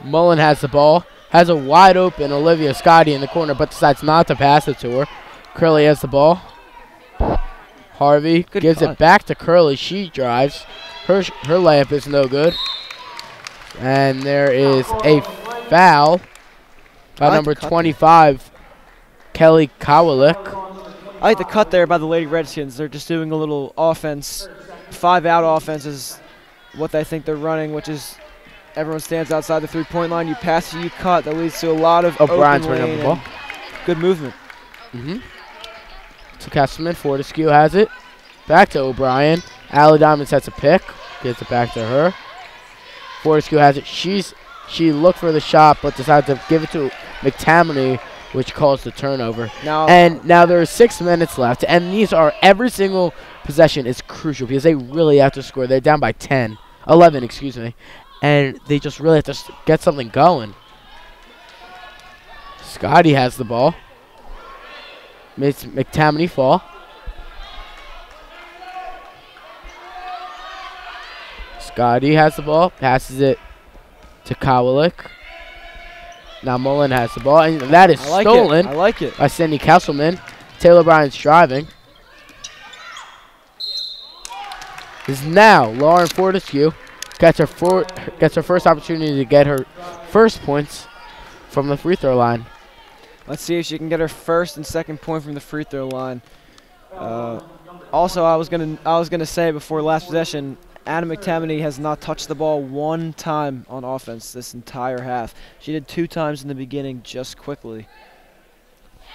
Mullen has the ball. Has a wide open Olivia Scotty in the corner, but decides not to pass it to her. Curley has the ball. Harvey gives it back to Curley. She drives. Her layup is no good. And there is a foul by number 25, Kelly Kowalik. I like the cut there by the Lady Redskins. They're just doing a little offense. 5-out offense is what they think they're running, which is everyone stands outside the three-point line. You pass, you cut. That leads to a lot of O'Brien's open lane the ball. Good movement. To Kesselman. Fortescue has it. Back to O'Brien. Allie Diamond sets a pick. Gets it back to her. Fortescue has it. She looked for the shot, but decided to give it to McTammany, which caused the turnover. Now, And now there are 6 minutes left, and these are every single possession is crucial because they really have to score. They're down by 11, excuse me, and they just really have to get something going. Scotty has the ball. Makes McTammany fall. Scotty has the ball, passes it to Kowalik. Now Mullen has the ball, and that is stolen. I like it. By Cindy Kesselman. Taylor Bryant's driving. Is now Lauren Fortescue gets her first opportunity to get her first points from the free throw line. Let's see if she can get her first and second point from the free throw line. Also, I was gonna say before last possession, Anna McTammany has not touched the ball one time on offense this entire half. She did 2 times in the beginning, just quickly.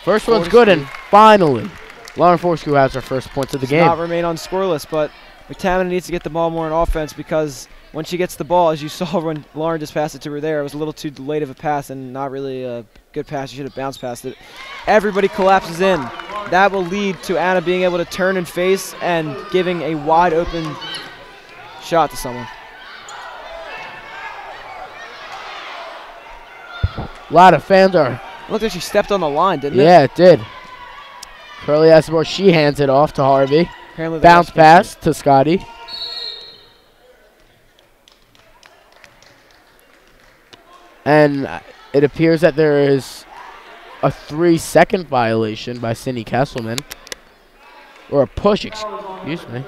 First one's good, and finally, Lauren Fortescue has her first points of the game. Not remain on scoreless, but McTammany needs to get the ball more on offense because when she gets the ball, as you saw when Lauren just passed it to her there, it was a little too late of a pass and not really a good pass. She should have bounced past it. Everybody collapses in. That will lead to Anna being able to turn and face and giving a wide open shot to someone. A lot of fans are. Looked like she stepped on the line, didn't it? Yeah, it did. Curly has the ball. She hands it off to Harvey. Apparently Bounce pass to Scotty. And it appears that there is a 3-second violation by Cindy Kesselman. Or a push, excuse me.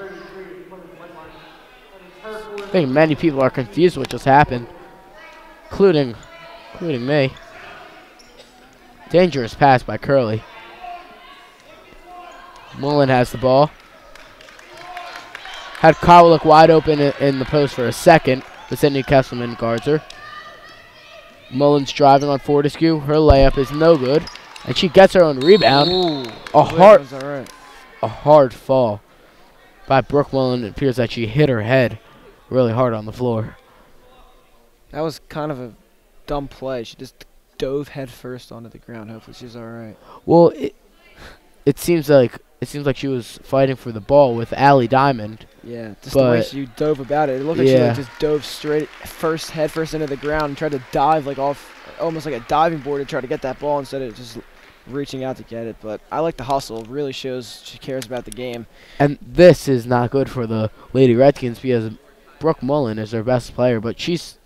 I think many people are confused what just happened, including me. Dangerous pass by Curly. Mullen has the ball. Had Kowalik wide open in the post for a second, but Cindy Kesselman guards her. Mullen's driving on Fortescue. Her layup is no good, and she gets her own rebound. Ooh, a hard fall by Brooke Mullen. It appears that she hit her head really hard on the floor. That was kind of a dumb play. She just dove head first onto the ground. Hopefully she's all right. Well, it seems like she was fighting for the ball with Allie Diamond. Yeah, just the way she dove about it. It looked like she just dove head first into the ground and tried to dive off, almost like a diving board to try to get that ball instead of just reaching out to get it. But I like the hustle. It really shows she cares about the game. And this is not good for the Lady Redskins because Brooke Mullen is their best player, but seems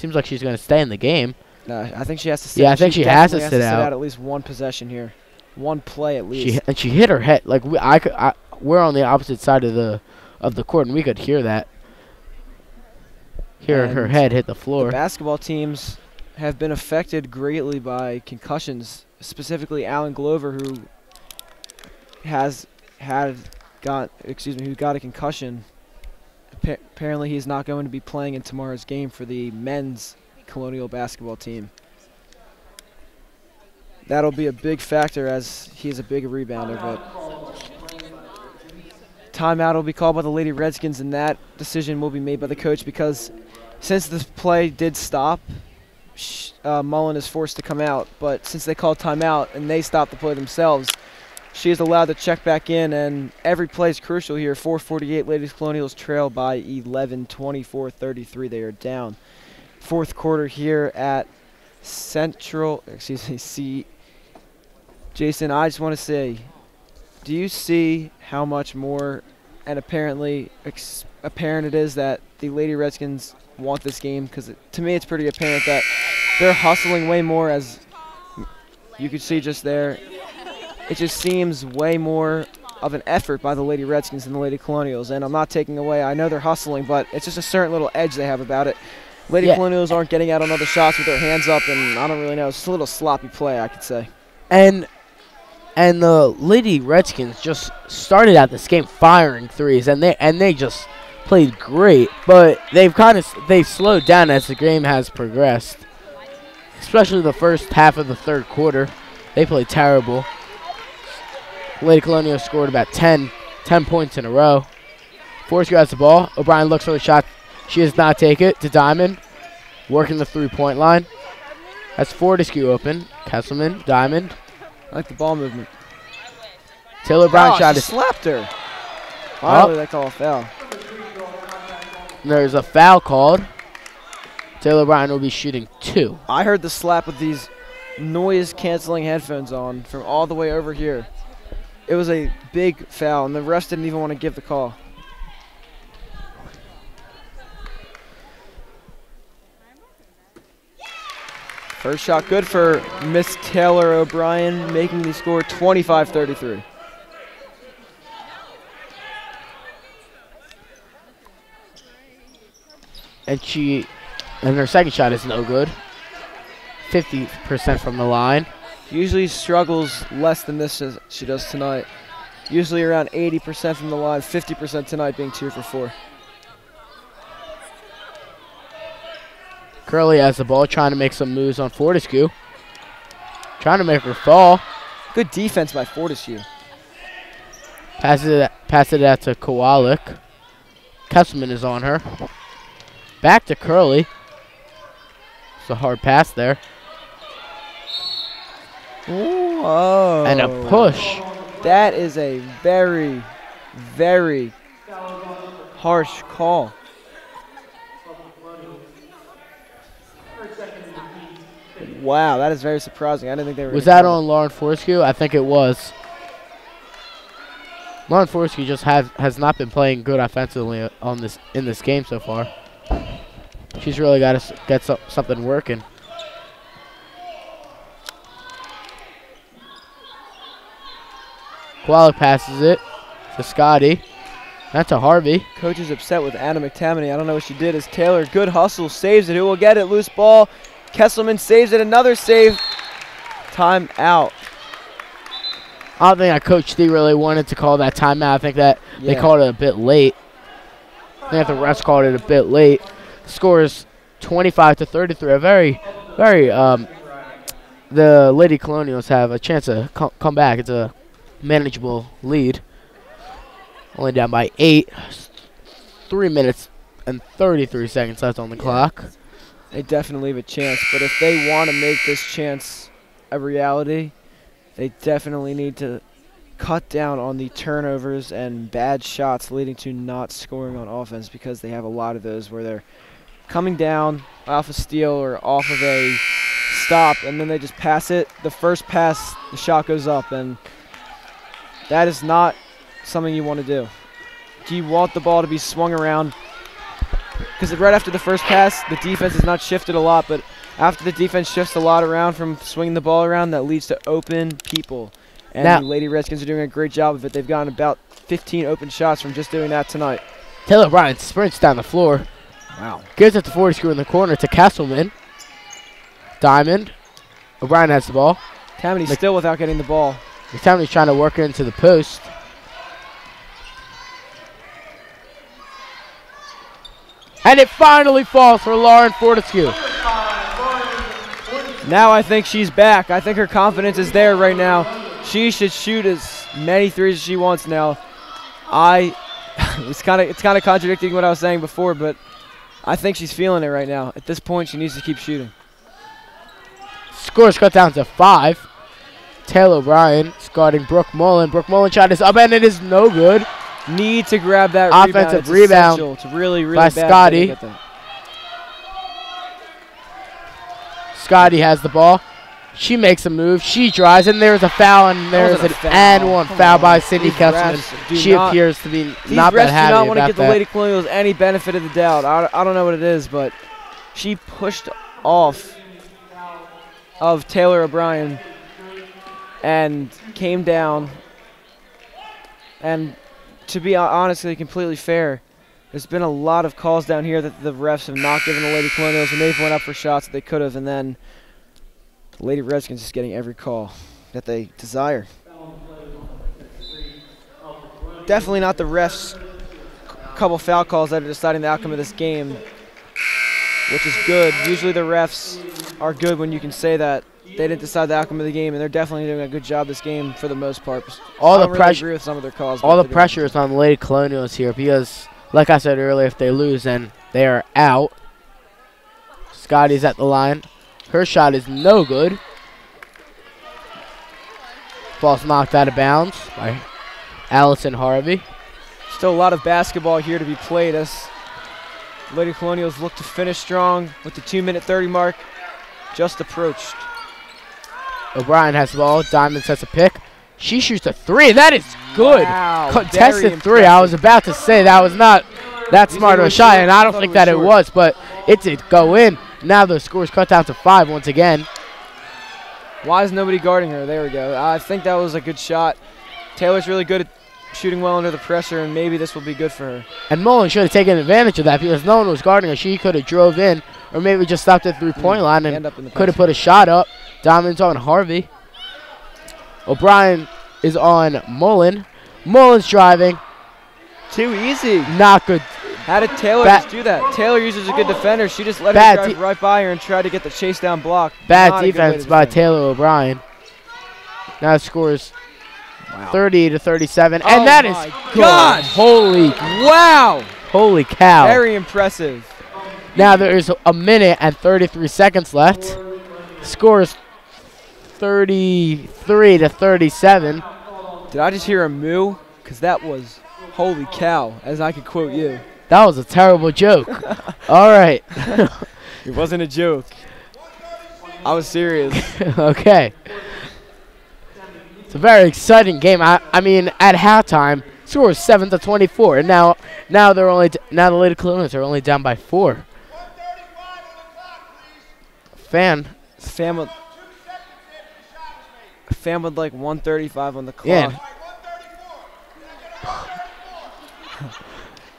like she's going to stay in the game. I think she has to sit. Yeah, I think she has to sit out. At least one possession here, one play at least. She hit her head. Like we're on the opposite side of the court, and we could hear that. Her head hit the floor. The basketball teams have been affected greatly by concussions, specifically Alan Glover, who got a concussion. Apparently he's not going to be playing in tomorrow's game for the men's Colonial basketball team. That'll be a big factor as he's a big rebounder, but timeout will be called by the Lady Redskins, and that decision will be made by the coach because since this play did stop, Mullen is forced to come out, but since they called timeout and they stopped the play themselves, she is allowed to check back in, and every play is crucial here. 4:48, Ladies Colonials trail by 11, 24-33. They are down. Fourth quarter here at C. Jason, I just want to say, do you see how much more and apparently apparent it is that the Lady Redskins want this game? Because to me it's pretty apparent that they're hustling way more, as you could see just there. It just seems way more of an effort by the Lady Redskins than the Lady Colonials. And I'm not taking away, I know they're hustling, but it's just a certain little edge they have about it. Lady Colonials aren't getting out on other shots with their hands up, and I don't really know. It's just a little sloppy play, I could say. And the Lady Redskins just started out this game firing threes, and they just played great. But they've slowed down as the game has progressed, especially the first half of the third quarter. They played terrible. Lady Colonial scored about 10 points in a row. Fortescue has the ball. O'Brien looks for the shot. She does not take it to Diamond. Working the three-point line. That's Fortescue open. Kesselman, Diamond. I like the ball movement. Taylor O'Brien shot She is. slapped her. Finally, they call a foul. There's a foul called. Taylor O'Brien will be shooting 2. I heard the slap with these noise-canceling headphones on from all the way over here. It was a big foul, and the refs didn't even want to give the call. First shot good for Miss Taylor O'Brien, making the score 25-33. And her second shot is no good. 50% from the line. Usually struggles less than this as she does tonight. Usually around 80% from the line, 50% tonight being 2 for 4. Curley has the ball, trying to make some moves on Fortescue. Trying to make her fall. Good defense by Fortescue. Passes it out to Kowalik. Kesselman is on her. Back to Curley. It's a hard pass there. Whoa. And a push. That is a very, very harsh call. Wow, that is very surprising. I didn't think they were. Was that on Lauren Fortescue? I think it was. Lauren Fortescue just has not been playing good offensively in this game so far. She's really got to get something working. Kowalik passes it to Scotty. That's a Harvey. Coach is upset with Anna McTamaney. I don't know what she did. As Taylor, good hustle, saves it. Who will get it? Loose ball. Kesselman saves it. Another save. Timeout. I don't think that Coach D really wanted to call that timeout. I think that they called it a bit late. I think the refs called it a bit late. Score is 25-33. A very, very. The Lady Colonials have a chance to come back. It's a manageable lead. Only down by 8. 3 minutes and 33 seconds left on the clock. They definitely have a chance, but if they want to make this chance a reality, they definitely need to cut down on the turnovers and bad shots leading to not scoring on offense, because they have a lot of those where they're coming down off a steal or off of a stop, and then they just pass it. The first pass, the shot goes up, and that is not something you want to do. Do you want the ball to be swung around? Because right after the first pass, the defense has not shifted a lot, but after the defense shifts a lot around from swinging the ball around, that leads to open people. And now, the Lady Redskins are doing a great job of it. They've gotten about 15 open shots from just doing that tonight. Taylor O'Brien sprints down the floor. Wow. Gives it to Fortescue in the corner to Kesselman. Diamond. O'Brien has the ball. Tammany still without getting the ball. Tammany's trying to work it into the post. And it finally falls for Lauren Fortescue. Now I think she's back. I think her confidence is there right now. She should shoot as many threes as she wants now. It's kind of contradicting what I was saying before, but I think she's feeling it right now. At this point, she needs to keep shooting. Score's cut down to 5. Taylor O'Brien guarding Brooke Mullen. Brooke Mullen shot is up, and it is no good. Need to grab that offensive rebound. It's really, really by bad Scotty. Scotty has the ball. She makes a move. She drives, and there's a foul, and there's an and one foul by Cindy Kesselman. She appears to be not that happy do not want to about give the Lady Colonials any benefit of the doubt. I don't know what it is, but she pushed off of Taylor O'Brien and came down. And to be honestly completely fair, there's been a lot of calls down here that the refs have not given the Lady Colonials, and they've went up for shots that they could have, and then the Lady Redskins is getting every call that they desire. Definitely not the refs' couple foul calls that are deciding the outcome of this game, which is good. Usually the refs are good when you can say that they didn't decide the outcome of the game, and they're definitely doing a good job this game for the most part. All I the pressure, agree with some of their calls. all the pressure is on the Lady Colonials here because, like I said earlier, if they lose, then they are out. Scotty's at the line. Her shot is no good. Ball's knocked out of bounds by Allison Harvey. Still a lot of basketball here to be played as Lady Colonials look to finish strong with the 2-minute 30 mark just approached. O'Brien has the ball. Diamond sets a pick. She shoots a 3. That is good. Wow, contested 3. I was about to say that was not that smart of a shot, and I don't think that it was, but it did go in. Now the score is cut down to 5 once again. Why is nobody guarding her? There we go. I think that was a good shot. Taylor's really good at shooting well under the pressure, and maybe this will be good for her. And Mullen should have taken advantage of that because no one was guarding her. She could have drove in or maybe just stopped at the 3-point line and could have put a shot up. Diamond's on Harvey. O'Brien is on Mullen. Mullen's driving. Too easy. Not good. How did Taylor just do that? Taylor uses a good defender. She just let her drive right by her and try to get the chase down block. Bad defense by Taylor O'Brien. Now the score is 30-37. And that is good. Holy wow. Holy cow. Very impressive. Now there is a minute and 33 seconds left. Score is 33-37. Did I just hear a moo? Because that was holy cow, as I could quote you. That was a terrible joke. All right. It wasn't a joke. I was serious. Okay. It's a very exciting game. I mean, at halftime, score was 7-24, and now they're only now the Lady Colonials are only down by 4. Fan with like 1:35 on the clock. Yeah.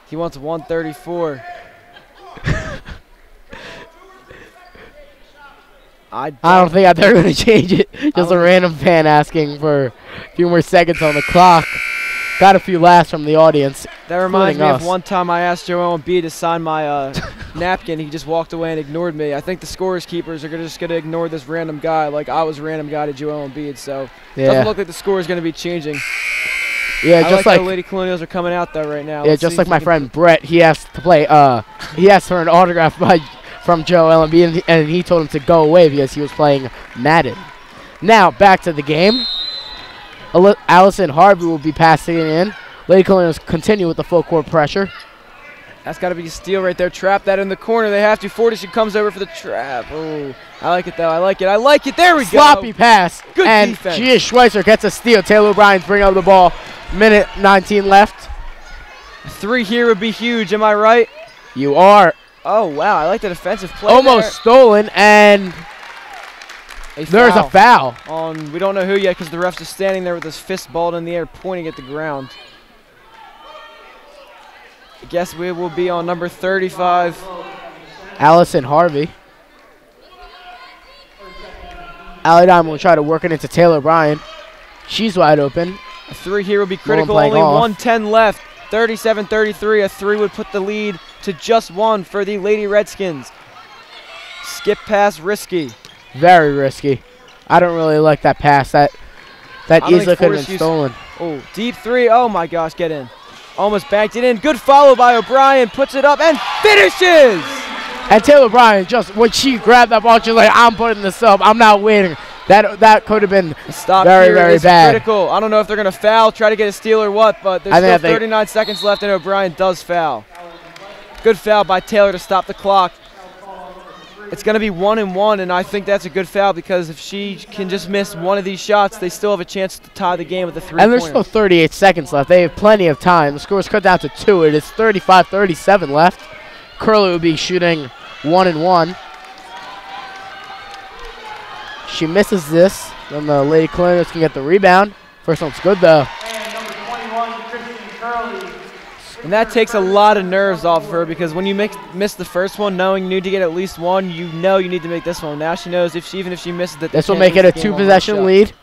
He wants 134. I don't think they're going to change it. Just a random fan asking for a few more seconds on the clock. Got a few laughs from the audience. That reminds me of one time I asked Joel Embiid to sign my napkin. He just walked away and ignored me. I think the scorers keepers are just going to ignore this random guy like I was a random guy to Joel Embiid. So it doesn't look like the score is going to be changing. Yeah, just like the Lady Colonials are coming out there right now. Yeah, just like my friend Brett, he asked to play. He asked for an autograph from Joel Embiid, and he told him to go away because he was playing Madden. Now back to the game. Allison Harvey will be passing it in. Lady Colonials continue with the full court pressure. That's got to be a steal right there. Trap that in the corner. They have to. Fortitude comes over for the trap. Oh, I like it, though. I like it. I like it. There we go. Sloppy pass. Good and defense. Gia Schweitzer gets a steal. Taylor O'Brien's bringing up the ball. Minute 19 left. 3 here would be huge. Am I right? You are. Oh, wow. I like the defensive play. Almost stolen, and there's a foul. We don't know who yet because the ref's just standing there with his fist balled in the air, pointing at the ground. I guess we will be on number 35. Allison Harvey. Allie Diamond will try to work it into Taylor O'Brien. She's wide open. A 3 here would be critical. Only 1:10 left. 37-33. A 3 would put the lead to just 1 for the Lady Redskins. Skip pass, risky. Very risky. I don't really like that pass. That easily could have been stolen. Oh, deep 3. Oh, my gosh, get in. Almost banked it in. Good follow by O'Brien. Puts it up and finishes. And Taylor O'Brien, just when she grabbed that ball, she's like, I'm putting this up. I'm not waiting. That could have been very, very bad. Critical. I don't know if they're going to foul, try to get a steal or what, but there's still 39 seconds left, and O'Brien does foul. Good foul by Taylor to stop the clock. It's going to be 1-1, and I think that's a good foul because if she can just miss one of these shots, they still have a chance to tie the game with a 3-pointer. And there's still 38 seconds left. They have plenty of time. The score is cut down to 2. It is 35-37 left. Curley will be shooting 1-1. She misses this. Then the Lady Colonials can get the rebound. First one's good, though. And that takes a lot of nerves off of her because when you miss the first one, knowing you need to get at least 1, you know you need to make this one. Now she knows even if she misses it, this will make it a 2-possession lead.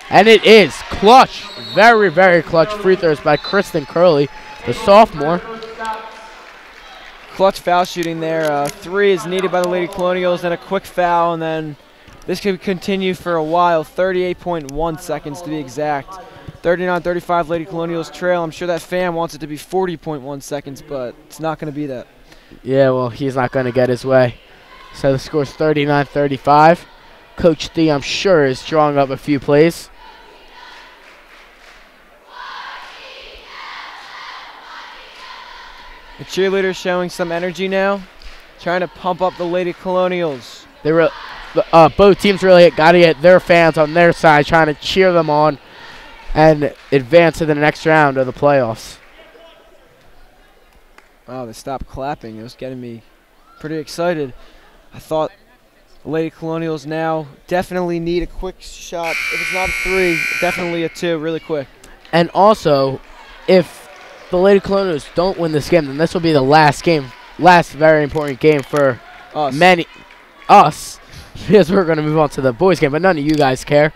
And it is clutch. Very, very clutch free throws by Kristen Curley, the sophomore. Clutch foul shooting there. 3 is needed by the Lady Colonials, then a quick foul, and then this could continue for a while. 38.1 seconds to be exact. 39-35 Lady Colonials trail. I'm sure that fan wants it to be 40.1 seconds, but it's not going to be that. Yeah, well, he's not going to get his way. So the score's 39-35. Coach D, I'm sure, is drawing up a few plays. The cheerleaders showing some energy now, trying to pump up the Lady Colonials. Both teams really got to get their fans on their side, trying to cheer them on and advance to the next round of the playoffs. Wow, they stopped clapping. It was getting me pretty excited. I thought the Lady Colonials now definitely need a quick shot. If it's not a 3, definitely a 2 really quick. And also, if the Lady Colonials don't win this game, then this will be the last very important game for us, because we're going to move on to the boys game, but none of you guys care.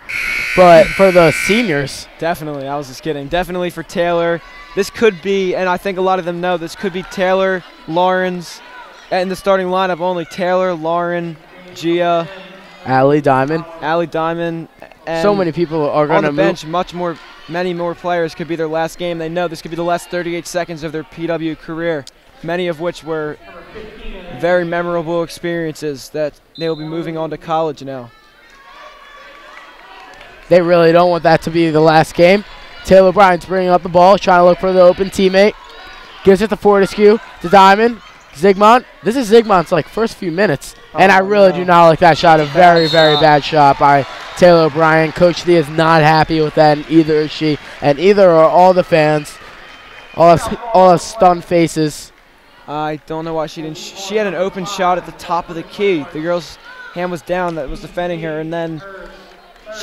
But for the seniors. Definitely, I was just kidding. Definitely for Taylor. This could be, and I think a lot of them know, this could be Taylor, Lawrence, in the starting lineup only. Taylor, Lauren, Gia, Allie Diamond. And so many people are going to move. On the bench, many more players could be their last game. They know this could be the last 38 seconds of their PW career, many of which were very memorable experiences that they will be moving on to college now. They really don't want that to be the last game. Taylor Bryant's bringing up the ball, trying to look for the open teammate. Gives it to Fortescue, to Diamond, Zygmunt. This is Zygmunt's first few minutes, and I really do not like that shot. A very bad shot by Taylor Bryant. Coach D is not happy with that, and either is she, and either are all the fans. All have stunned faces. I don't know why she didn't. She had an open shot at the top of the key. The girl's hand was down that was defending her, and then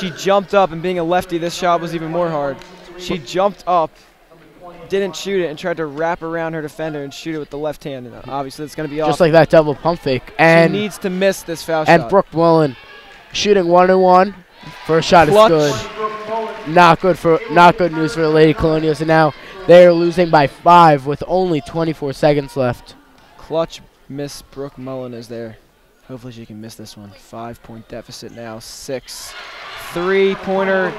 she jumped up, and being a lefty, this shot was even more hard. She jumped up, didn't shoot it, and tried to wrap around her defender and shoot it with the left hand. And obviously, it's going to be off. Just like that double pump fake. And she needs to miss this foul shot. And Brooke Mullen shooting 1-1. First shot Clutch. Is good. Not good news for the Lady Colonials. And now they are losing by 5 with only 24 seconds left. Clutch miss. Brooke Mullen is there. Hopefully she can miss this one. 5-point deficit now. 6. 3-pointer.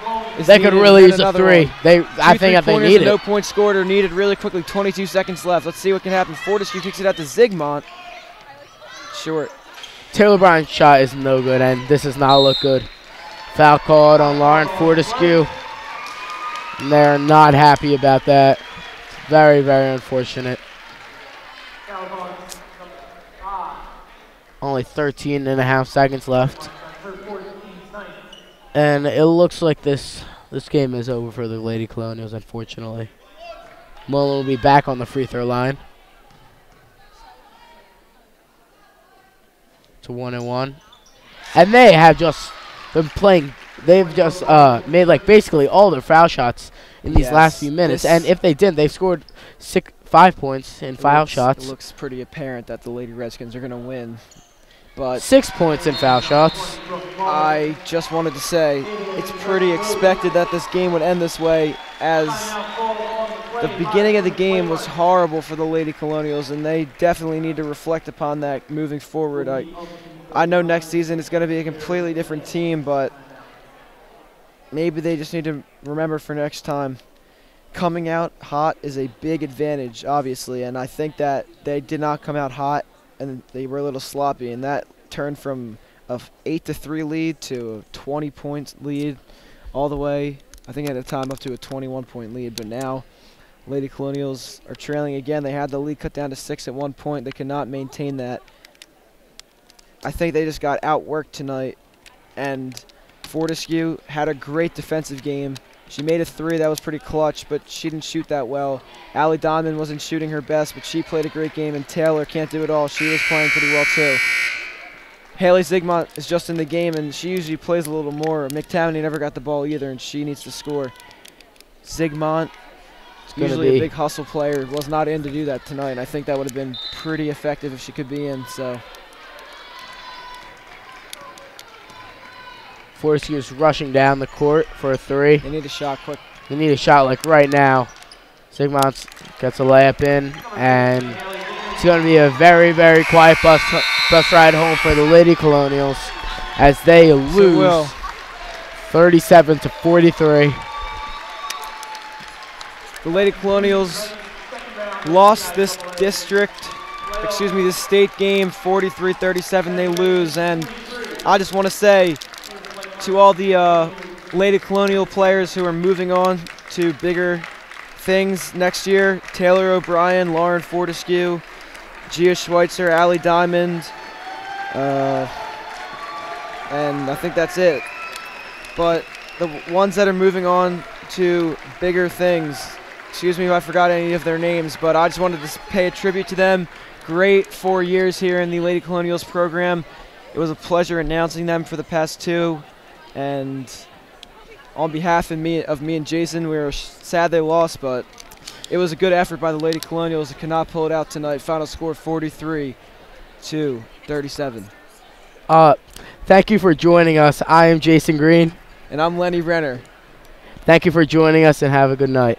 They could really use a 3. I think they need it. No point scored or needed really quickly. 22 seconds left. Let's see what can happen. Fortescue kicks it out to Zygmunt. Short. Taylor Bryant's shot is no good, and this does not look good. Foul called on Lauren Fortescue. And they're not happy about that. Very unfortunate. Only 13.5 seconds left. And it looks like this game is over for the Lady Colonials, unfortunately. Mullen will be back on the free throw line. To 1-1. And they have just been playing. They've just made basically all their foul shots in these last few minutes. And if they didn't, they've scored 5 points in foul shots. It looks pretty apparent that the Lady Redskins are going to win. But 6 points in foul shots. I just wanted to say it's pretty expected that this game would end this way, as the beginning of the game was horrible for the Lady Colonials, and they definitely need to reflect upon that moving forward. I know next season it's going to be a completely different team, but maybe they just need to remember for next time. Coming out hot is a big advantage, obviously, and I think that they did not come out hot, and they were a little sloppy, and that turned from a 8-3 lead to a 20-point lead all the way, I think at a time up to a 21-point lead. But now Lady Colonials are trailing again. They had the lead cut down to 6 at one point. They cannot maintain that. I think they just got outworked tonight, and Fortescue had a great defensive game. She made a 3 that was pretty clutch, but she didn't shoot that well. Allie Diamond wasn't shooting her best, but she played a great game, and Taylor can't do it all. She was playing pretty well too. Haley Zygmunt is just in the game, and she usually plays a little more. McTavish never got the ball either, and she needs to score. Zygmunt, usually a big hustle player, was not in to do that tonight, and I think that would have been pretty effective if she could be in. So Fortescue is rushing down the court for a 3. They need a shot quick. They need a shot right now. Zygmunt gets a layup in, and it's going to be a very quiet bus ride home for the Lady Colonials as they lose 37-43. The Lady Colonials lost this state game 43-37. They lose, and I just want to say to all the Lady Colonial players who are moving on to bigger things next year. Taylor O'Brien, Lauren Fortescue, Gia Schweitzer, Allie Diamond, and I think that's it. But the ones that are moving on to bigger things, excuse me if I forgot any of their names, but I just wanted to pay a tribute to them. Great 4 years here in the Lady Colonials program. It was a pleasure announcing them for the past 2, and on behalf of me and Jason, we were sad they lost, but it was a good effort by the Lady Colonials. They could not pull it out tonight. Final score 43-37. Thank you for joining us. I am Jason Green. And I'm Lenny Renner. Thank you for joining us, and have a good night.